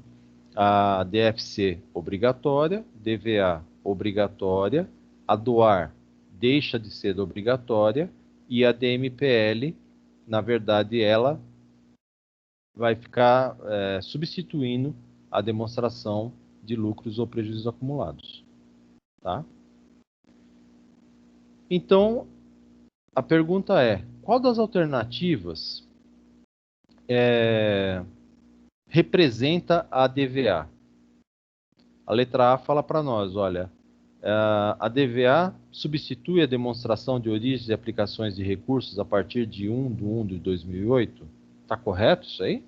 [SPEAKER 1] A DFC obrigatória, DVA obrigatória, a DOAR deixa de ser obrigatória e a DMPL, na verdade, ela vai ficar substituindo a demonstração de lucros ou prejuízos acumulados. Tá? Então, a pergunta é, qual das alternativas representa a DVA? A letra A fala para nós, olha, a DVA substitui a demonstração de origens e aplicações de recursos a partir de 1/1/2008? Está correto isso aí?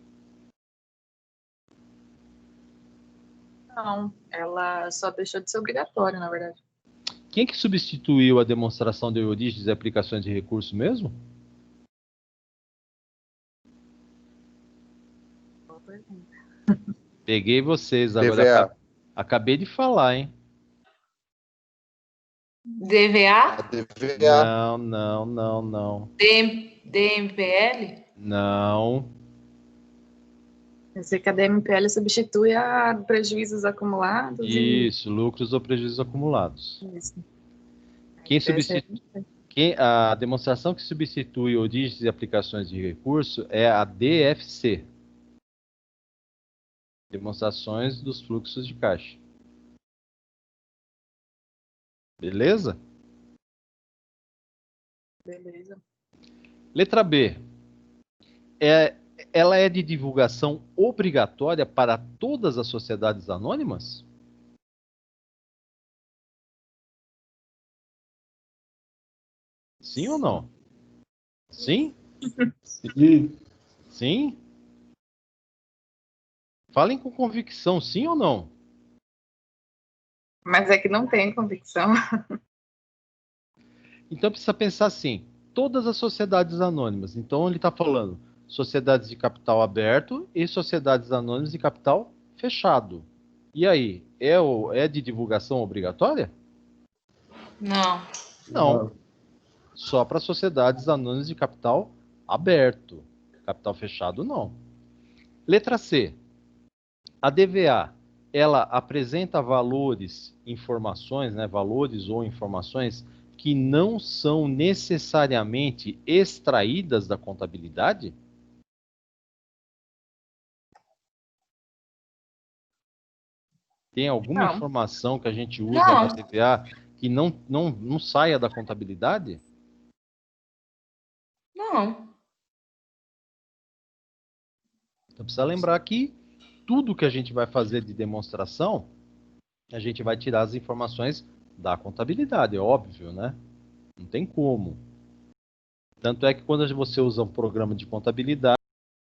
[SPEAKER 5] Não, ela só deixou de ser obrigatória, na verdade.
[SPEAKER 1] Quem que substituiu a demonstração de origens e aplicações de recursos mesmo?
[SPEAKER 5] Boa pergunta.
[SPEAKER 1] Peguei vocês,
[SPEAKER 2] DVA.
[SPEAKER 1] agora acabei de falar, hein?
[SPEAKER 7] DVA?
[SPEAKER 2] A DVA.
[SPEAKER 1] Não.
[SPEAKER 7] DMPL?
[SPEAKER 1] Não.
[SPEAKER 5] Eu sei que a DMPL substitui a prejuízos
[SPEAKER 1] Isso, lucros ou prejuízos acumulados.
[SPEAKER 5] Isso.
[SPEAKER 1] Quem A demonstração que substitui origens e aplicações de recurso é a DFC. Demonstrações dos fluxos de caixa. Beleza?
[SPEAKER 5] Beleza.
[SPEAKER 1] Letra B. Ela é de divulgação obrigatória para todas as sociedades anônimas? Sim ou não? Sim?
[SPEAKER 6] Sim.
[SPEAKER 1] Sim? Falem com convicção, sim ou não?
[SPEAKER 5] Mas é que não tem convicção.
[SPEAKER 1] Então precisa pensar assim, todas as sociedades anônimas. Então ele está falando sociedades de capital aberto e sociedades anônimas de capital fechado. E aí, é de divulgação obrigatória?
[SPEAKER 7] Não.
[SPEAKER 1] Não. Só para sociedades anônimas de capital aberto. Capital fechado, não. Letra C. A DVA, ela apresenta valores, informações, né, valores ou informações que não são necessariamente extraídas da contabilidade? Tem alguma
[SPEAKER 5] Não.
[SPEAKER 1] informação que a gente usa
[SPEAKER 7] Não.
[SPEAKER 1] na DVA que não saia da contabilidade?
[SPEAKER 7] Não.
[SPEAKER 1] Então precisa lembrar que tudo que a gente vai fazer de demonstração, a gente vai tirar as informações da contabilidade, é óbvio, né? Não tem como. Tanto é que quando você usa um programa de contabilidade,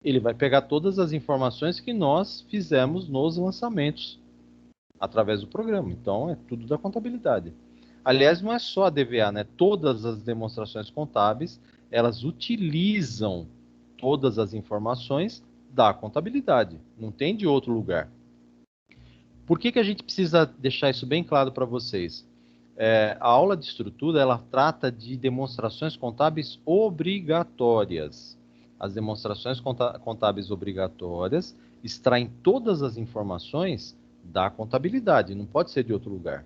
[SPEAKER 1] ele vai pegar todas as informações que nós fizemos nos lançamentos através do programa. Então, é tudo da contabilidade. Aliás, não é só a DVA, né? Todas as demonstrações contábeis, elas utilizam todas as informações da contabilidade. Não tem de outro lugar. Por que a gente precisa deixar isso bem claro para vocês? A aula de estrutura, ela trata de demonstrações contábeis obrigatórias. As demonstrações contábeis obrigatórias extraem todas as informações da contabilidade, não pode ser de outro lugar.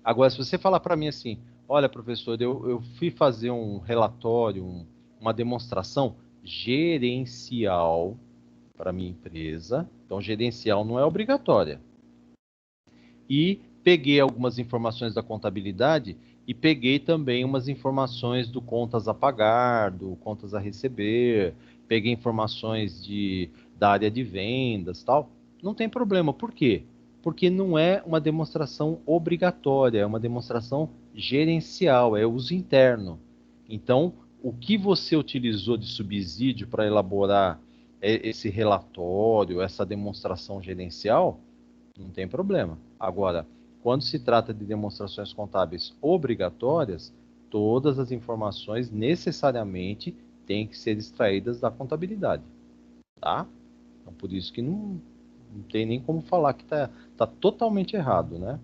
[SPEAKER 1] Agora, se você falar para mim assim, olha, professor, eu fui fazer um relatório, uma demonstração gerencial para minha empresa, então gerencial não é obrigatória. E peguei algumas informações da contabilidade e peguei também umas informações do contas a pagar, do contas a receber, peguei informações da área de vendas, tal. Não tem problema. Por quê? Porque não é uma demonstração obrigatória, é uma demonstração gerencial, é uso interno. Então, o que você utilizou de subsídio para elaborar esse relatório, essa demonstração gerencial, não tem problema. Agora, quando se trata de demonstrações contábeis obrigatórias, todas as informações necessariamente têm que ser extraídas da contabilidade. Tá? Então, por isso que não tem nem como falar que tá totalmente errado, né?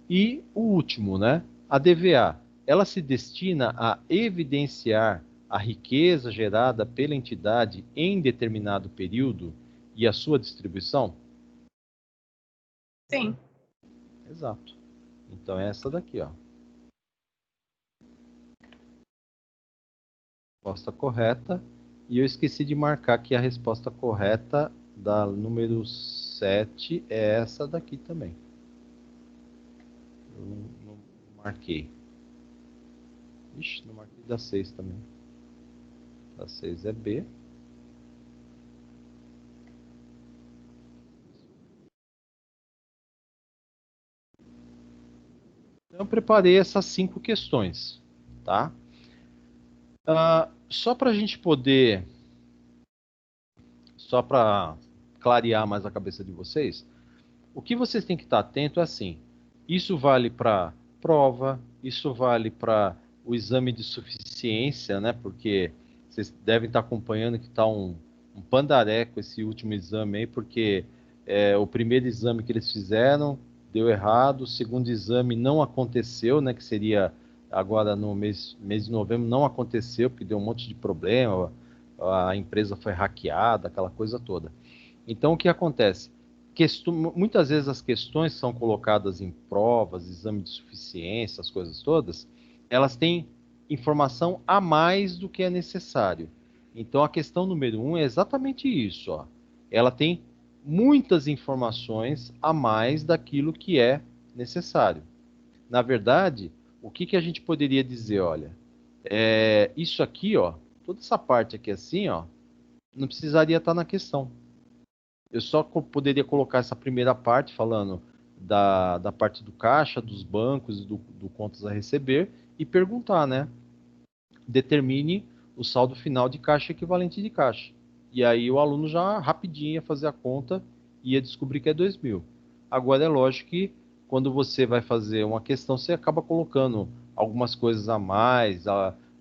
[SPEAKER 1] E o último, né? A DVA, ela se destina a evidenciar a riqueza gerada pela entidade em determinado período e a sua distribuição?
[SPEAKER 5] Sim.
[SPEAKER 1] Exato. Então é essa daqui, ó. Resposta correta. E eu esqueci de marcar que a resposta correta da número 7 é essa daqui também. Eu não marquei. Ixi, não marquei da 6 também. Da 6 é B. Então, eu preparei essas 5 questões, tá? Só para a gente poder, só para clarear mais a cabeça de vocês, o que vocês têm que estar atento é assim, isso vale para prova, isso vale para o exame de suficiência, né? Porque vocês devem estar acompanhando que está um pandareco esse último exame aí, porque o primeiro exame que eles fizeram deu errado, o segundo exame não aconteceu, né? Que seria agora no mês de novembro, não aconteceu, porque deu um monte de problema, a empresa foi hackeada, aquela coisa toda. Então, o que acontece? Muitas vezes as questões que são colocadas em provas, exame de suficiência, as coisas todas, elas têm informação a mais do que é necessário. Então, a questão número 1 é exatamente isso. Ó. Ela tem muitas informações a mais daquilo que é necessário. Na verdade, o que a gente poderia dizer? Olha, isso aqui, ó, toda essa parte aqui assim, ó, não precisaria estar na questão. Eu só poderia colocar essa primeira parte falando da parte do caixa, dos bancos e do contas a receber e perguntar, né? Determine o saldo final de caixa equivalente de caixa. E aí o aluno já rapidinho ia fazer a conta e ia descobrir que é 2.000. Agora é lógico que quando você vai fazer uma questão, você acaba colocando algumas coisas a mais,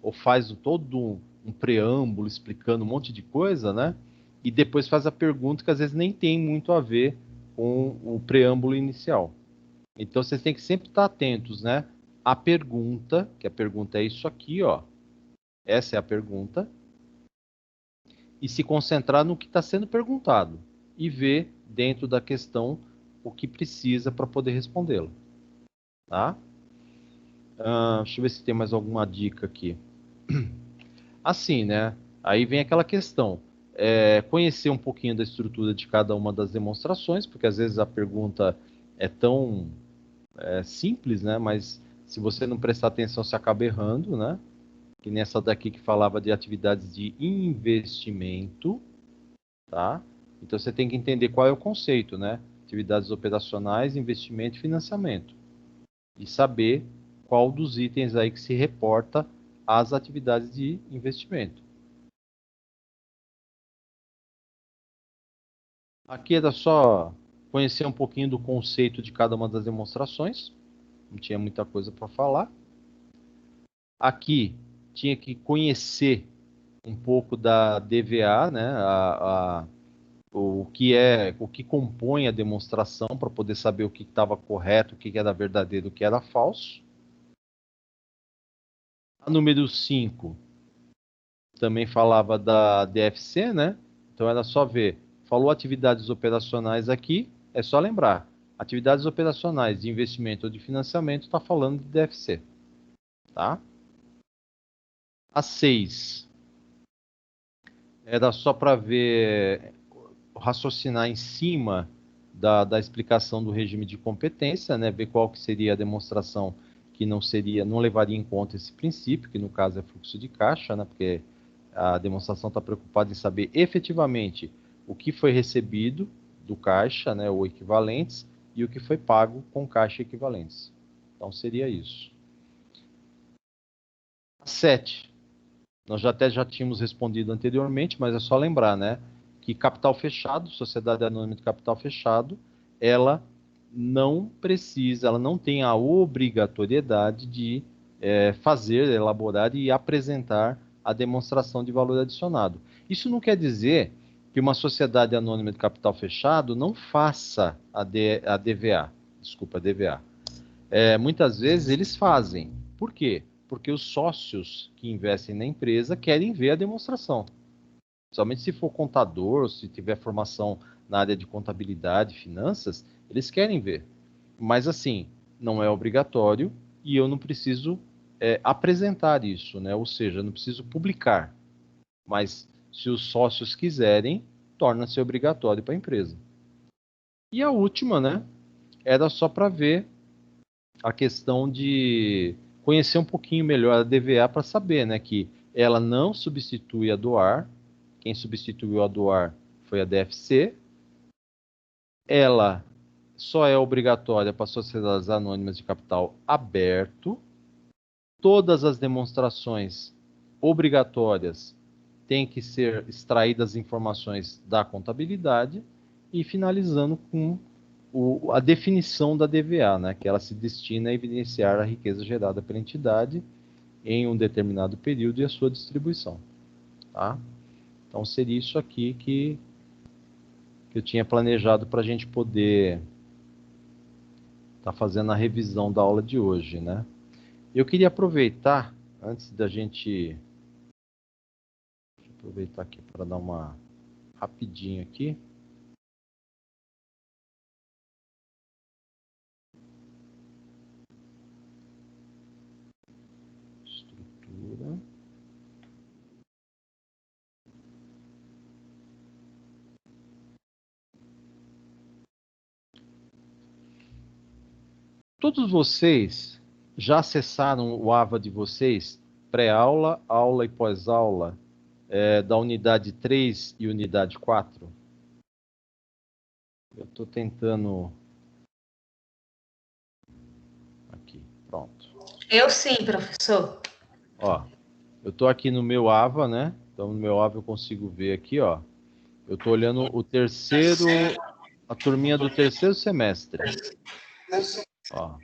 [SPEAKER 1] ou faz todo um preâmbulo explicando um monte de coisa, né? E depois faz a pergunta que às vezes nem tem muito a ver com o preâmbulo inicial. Então vocês têm que sempre estar atentos, né? A pergunta, que a pergunta é isso aqui, ó. Essa é a pergunta. E se concentrar no que está sendo perguntado. E ver dentro da questão o que precisa para poder respondê-la. Tá? Deixa eu ver se tem mais alguma dica aqui. Assim, né? Aí vem aquela questão. Conhecer um pouquinho da estrutura de cada uma das demonstrações, porque às vezes a pergunta é tão simples, né? Mas se você não prestar atenção, você acaba errando, né? Que nessa daqui que falava de atividades de investimento, tá? Então você tem que entender qual é o conceito, né? Atividades operacionais, investimento e financiamento. E saber qual dos itens aí que se reporta às atividades de investimento. Aqui era só conhecer um pouquinho do conceito de cada uma das demonstrações. Não tinha muita coisa para falar. Aqui tinha que conhecer um pouco da DVA, né? O que compõe a demonstração para poder saber o que estava correto, o que era verdadeiro, o que era falso. A número 5 também falava da DFC, né? Então era só ver, falou atividades operacionais aqui, é só lembrar. Atividades operacionais de investimento ou de financiamento está falando de DFC, tá? A 6 era só para ver, raciocinar em cima da explicação do regime de competência, né? Ver qual que seria a demonstração que não levaria em conta esse princípio, que no caso é fluxo de caixa, né? Porque a demonstração está preocupada em saber efetivamente o que foi recebido do caixa, né? Ou equivalentes, e o que foi pago com caixa equivalentes. Então seria isso. 7. Nós já tínhamos respondido anteriormente, mas é só lembrar, né? Que capital fechado, sociedade anônima de capital fechado, ela não precisa, ela não tem a obrigatoriedade de fazer, elaborar e apresentar a demonstração de valor adicionado. Isso não quer dizer que uma sociedade anônima de capital fechado não faça a DVA. Desculpa, a DVA. Muitas vezes eles fazem. Por quê? Porque os sócios que investem na empresa querem ver a demonstração. Principalmente se for contador, se tiver formação na área de contabilidade, finanças, eles querem ver. Mas assim, não é obrigatório e eu não preciso apresentar isso, né? Ou seja, eu não preciso publicar. Mas se os sócios quiserem, torna-se obrigatório para a empresa. E a última, né? Era só para ver a questão de conhecer um pouquinho melhor a DVA para saber, né, que ela não substitui a DOAR. Quem substituiu a DOAR foi a DFC. Ela só é obrigatória para sociedades anônimas de capital aberto. Todas as demonstrações obrigatórias têm que ser extraídas informações da contabilidade e finalizando com a definição da DVA, né, que ela se destina a evidenciar a riqueza gerada pela entidade em um determinado período e a sua distribuição. Tá? Então seria isso aqui que eu tinha planejado para a gente poder estar fazendo a revisão da aula de hoje, né? Eu queria aproveitar, antes da gente... Deixa eu aproveitar aqui para dar uma rapidinho aqui. Estrutura. Todos vocês já acessaram o AVA de vocês, pré-aula, aula e pós-aula, da unidade 3 e unidade 4? Eu estou tentando... Aqui, pronto.
[SPEAKER 7] Eu sim, professor.
[SPEAKER 1] Ó, eu estou aqui no meu AVA, né? Então, no meu AVA eu consigo ver aqui, ó. Eu estou olhando o terceiro... A turminha do terceiro semestre. Ó.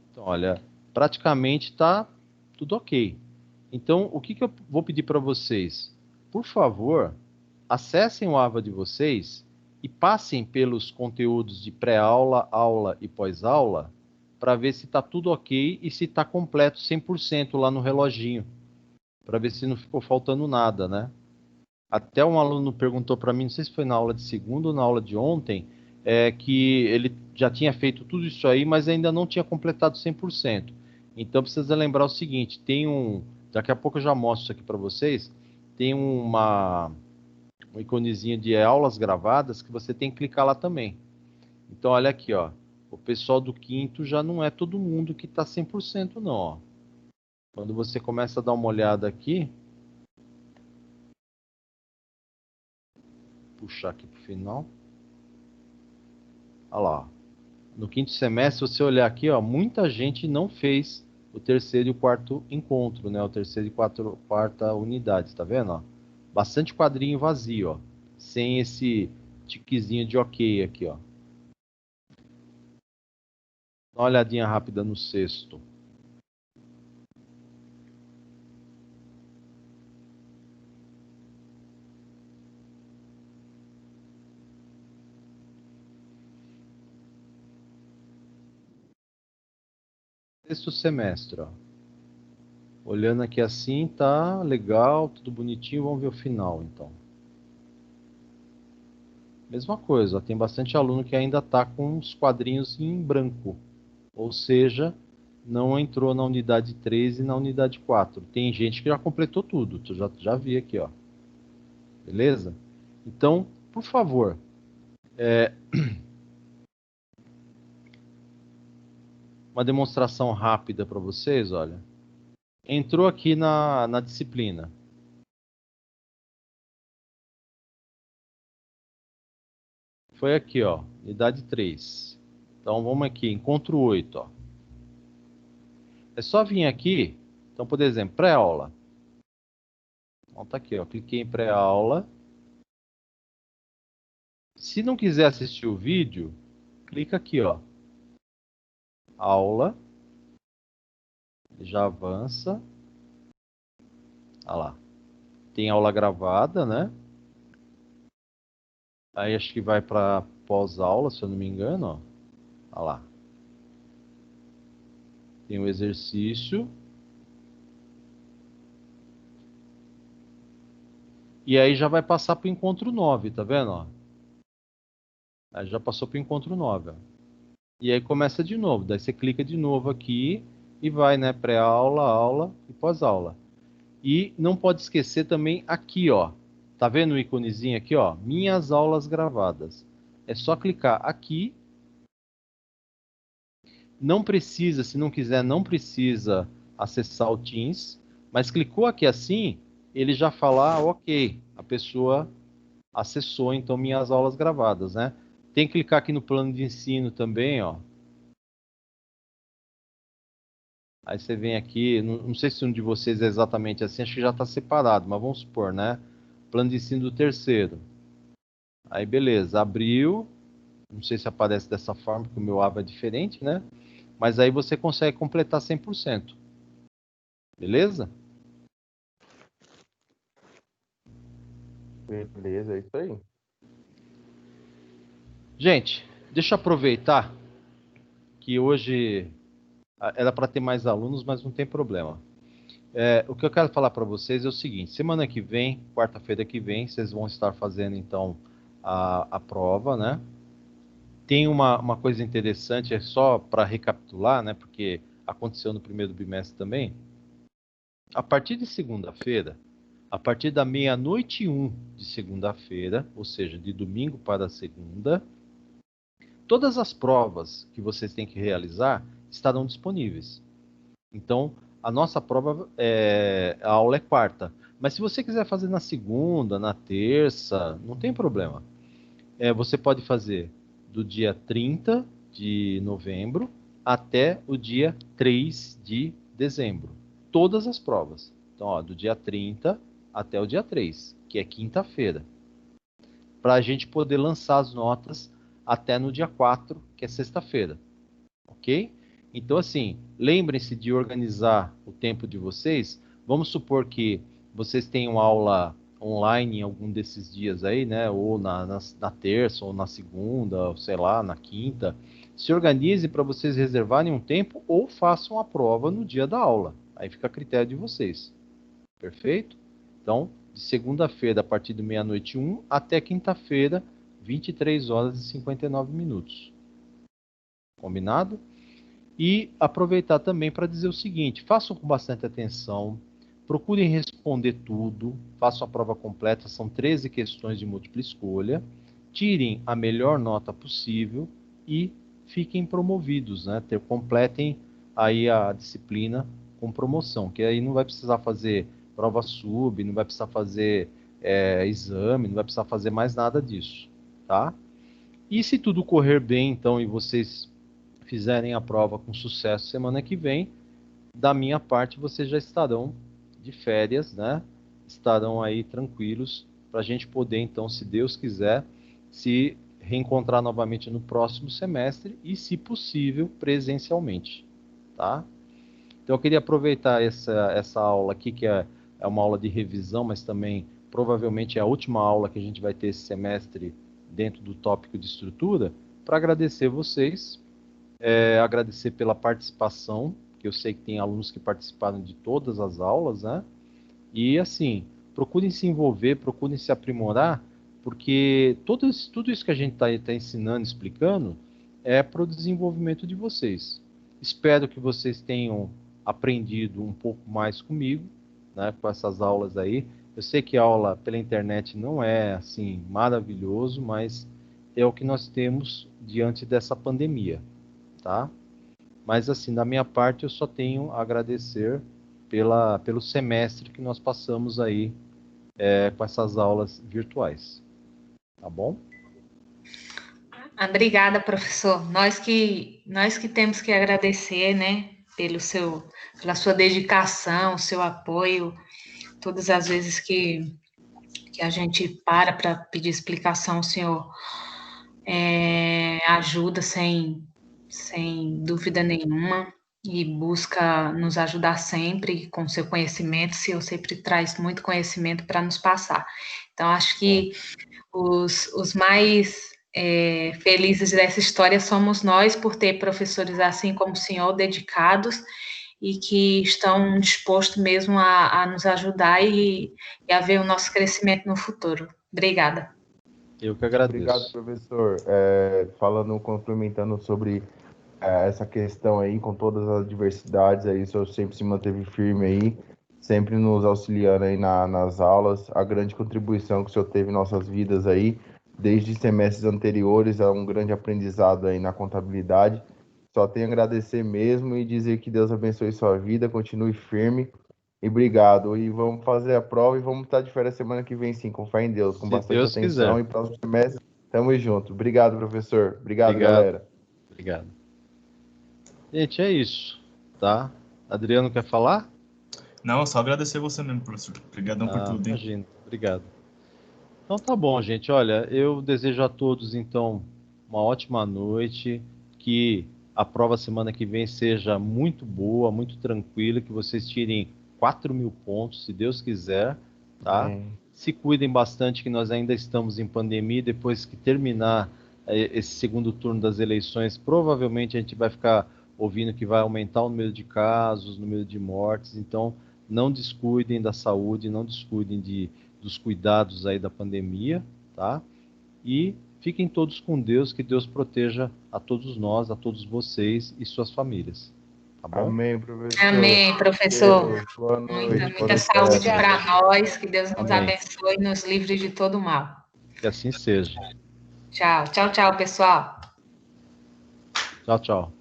[SPEAKER 1] Então, olha, praticamente está tudo ok. Então, o que eu vou pedir para vocês? Por favor, acessem o AVA de vocês e passem pelos conteúdos de pré-aula, aula e pós-aula para ver se está tudo ok e se está completo 100% lá no reloginho. Para ver se não ficou faltando nada, né? Até um aluno perguntou para mim, não sei se foi na aula de segunda ou na aula de ontem, que ele já tinha feito tudo isso aí, mas ainda não tinha completado 100%. Então precisa lembrar o seguinte, daqui a pouco eu já mostro isso aqui para vocês, tem um iconezinho de aulas gravadas que você tem que clicar lá também. Então olha aqui, ó, o pessoal do quinto já não é todo mundo que está 100% não, ó. Quando você começa a dar uma olhada aqui, puxar aqui para o final. Olha lá. No quinto semestre, se você olhar aqui, ó, muita gente não fez o terceiro e o quarto encontro, né? O terceiro e quarta unidade, tá vendo? Ó? Bastante quadrinho vazio, ó. Sem esse tiquezinho de ok aqui, ó. Dá uma olhadinha rápida no sexto. Sexto semestre, ó. Olhando aqui assim, tá legal, tudo bonitinho. Vamos ver o final, então. Mesma coisa, ó, tem bastante aluno que ainda tá com os quadrinhos em branco. Ou seja, não entrou na unidade 3 e na unidade 4. Tem gente que já completou tudo, tu já vi aqui, ó. Beleza? Então, por favor, uma demonstração rápida para vocês, olha. Entrou aqui na disciplina. Foi aqui, ó, unidade 3. Então, vamos aqui, encontro 8, ó. É só vir aqui, então, por exemplo, pré-aula. Então, tá aqui, ó, cliquei em pré-aula. Se não quiser assistir o vídeo, clica aqui, ó. Aula. Já avança. Olha lá. Tem aula gravada, né? Aí acho que vai para pós-aula, se eu não me engano, ó. Olha lá. Tem o exercício. E aí já vai passar para o encontro 9, tá vendo? Ó? Aí já passou para o encontro 9. Ó. E aí começa de novo. Daí você clica de novo aqui e vai, né? Pré-aula, aula e pós-aula. E não pode esquecer também aqui, ó. Tá vendo o iconezinho aqui, ó? Minhas aulas gravadas. É só clicar aqui. Não precisa, se não quiser, não precisa acessar o Teams. Mas clicou aqui assim, ele já fala, ok, a pessoa acessou então minhas aulas gravadas, né? Tem que clicar aqui no plano de ensino também, ó. Aí você vem aqui, não sei se um de vocês é exatamente assim, acho que já está separado, mas vamos supor, né? Plano de ensino do terceiro. Aí beleza, abriu. Não sei se aparece dessa forma, porque o meu AVA é diferente, né? Mas aí você consegue completar 100%. Beleza?
[SPEAKER 2] Beleza, é isso aí.
[SPEAKER 1] Gente, deixa eu aproveitar que hoje era para ter mais alunos, mas não tem problema. O que eu quero falar para vocês é o seguinte: semana que vem, quarta-feira que vem, vocês vão estar fazendo então a prova, né? Tem uma coisa interessante, é só para recapitular, né? Porque aconteceu no primeiro bimestre também. A partir de segunda-feira, a partir da 00:01 de segunda-feira, ou seja, de domingo para segunda, todas as provas que vocês têm que realizar estarão disponíveis. Então, a nossa prova, a aula é quarta. Mas se você quiser fazer na segunda, na terça, não tem problema. Você pode fazer do dia 30 de novembro até o dia 3 de dezembro. Todas as provas. Então, do dia 30 até o dia 3, que é quinta-feira. Para a gente poder lançar as notas até no dia 4, que é sexta-feira. Ok? Então, assim, lembrem-se de organizar o tempo de vocês. Vamos supor que vocês tenham aula online em algum desses dias aí, né? Ou na terça, ou na segunda, ou sei lá, na quinta. Se organize para vocês reservarem um tempo ou façam a prova no dia da aula. Aí fica a critério de vocês. Perfeito? Então, de segunda-feira, a partir de 00:01 até quinta-feira, 23h59. Combinado? E aproveitar também para dizer o seguinte: façam com bastante atenção, procurem responder tudo, façam a prova completa, são 13 questões de múltipla escolha, tirem a melhor nota possível e fiquem promovidos, né? Completem aí a disciplina com promoção, que aí não vai precisar fazer prova sub, não vai precisar fazer exame, não vai precisar fazer mais nada disso, tá? E se tudo correr bem, então, e vocês fizerem a prova com sucesso semana que vem, da minha parte vocês já estarão de férias, né? Estarão aí tranquilos para a gente poder, então, se Deus quiser, se reencontrar novamente no próximo semestre e, se possível, presencialmente, tá? Então eu queria aproveitar essa aula aqui, que é uma aula de revisão, mas também provavelmente é a última aula que a gente vai ter esse semestre dentro do tópico de estrutura, para agradecer vocês, agradecer pela participação, que eu sei que tem alunos que participaram de todas as aulas, né? E assim, procurem se envolver, procurem se aprimorar, porque tudo isso que a gente está ensinando, explicando, é para o desenvolvimento de vocês. Espero que vocês tenham aprendido um pouco mais comigo, né, com essas aulas aí. Eu sei que a aula pela internet não é assim maravilhoso, mas é o que nós temos diante dessa pandemia, tá? Mas assim, da minha parte, eu só tenho a agradecer pelo semestre que nós passamos aí com essas aulas virtuais. Tá bom?
[SPEAKER 7] Obrigada, professor. Nós que temos que agradecer, né, pela sua dedicação, seu apoio, todas as vezes que a gente para pedir explicação, o senhor ajuda sem dúvida nenhuma e busca nos ajudar sempre com seu conhecimento. O senhor sempre traz muito conhecimento para nos passar. Então, acho que os mais felizes dessa história somos nós, por ter professores assim como o senhor, dedicados e que estão dispostos mesmo a nos ajudar e a ver o nosso crescimento no futuro. Obrigada.
[SPEAKER 1] Eu que agradeço.
[SPEAKER 2] Obrigado, professor. Complementando sobre essa questão aí, com todas as diversidades aí, o senhor sempre se manteve firme aí, sempre nos auxiliando aí nas aulas, a grande contribuição que o senhor teve em nossas vidas aí, desde semestres anteriores, a um grande aprendizado aí na contabilidade. Só tenho a agradecer mesmo e dizer que Deus abençoe sua vida, continue firme e obrigado. E vamos fazer a prova e vamos estar de férias semana que vem, sim, com fé em Deus, com
[SPEAKER 1] Se
[SPEAKER 2] bastante
[SPEAKER 1] Deus
[SPEAKER 2] atenção.
[SPEAKER 1] quiser.
[SPEAKER 2] E próximo semestre, tamo junto. Obrigado, professor. Obrigado, galera.
[SPEAKER 1] Obrigado. Gente, é isso, tá? Adriano quer falar?
[SPEAKER 4] Não, só agradecer você mesmo, professor. Obrigadão por tudo, hein?
[SPEAKER 1] Imagina, obrigado. Então tá bom, gente. Olha, eu desejo a todos, então, uma ótima noite, que a prova semana que vem seja muito boa, muito tranquila, que vocês tirem 4.000 pontos, se Deus quiser, tá? Se cuidem bastante, que nós ainda estamos em pandemia, depois que terminar esse segundo turno das eleições, provavelmente a gente vai ficar ouvindo que vai aumentar o número de casos, o número de mortes, então não descuidem da saúde, não descuidem dos cuidados aí da pandemia, tá? E fiquem todos com Deus, que Deus proteja a todos nós, a todos vocês e suas famílias. Tá bom?
[SPEAKER 2] Amém, professor.
[SPEAKER 7] Amém, professor.
[SPEAKER 2] Deus, boa noite.
[SPEAKER 7] Muita saúde
[SPEAKER 2] Professor.
[SPEAKER 7] para nós. Que Deus nos
[SPEAKER 1] Amém.
[SPEAKER 7] abençoe e nos livre de todo mal.
[SPEAKER 1] Que assim seja.
[SPEAKER 7] Tchau, tchau, tchau, pessoal.
[SPEAKER 1] Tchau, tchau.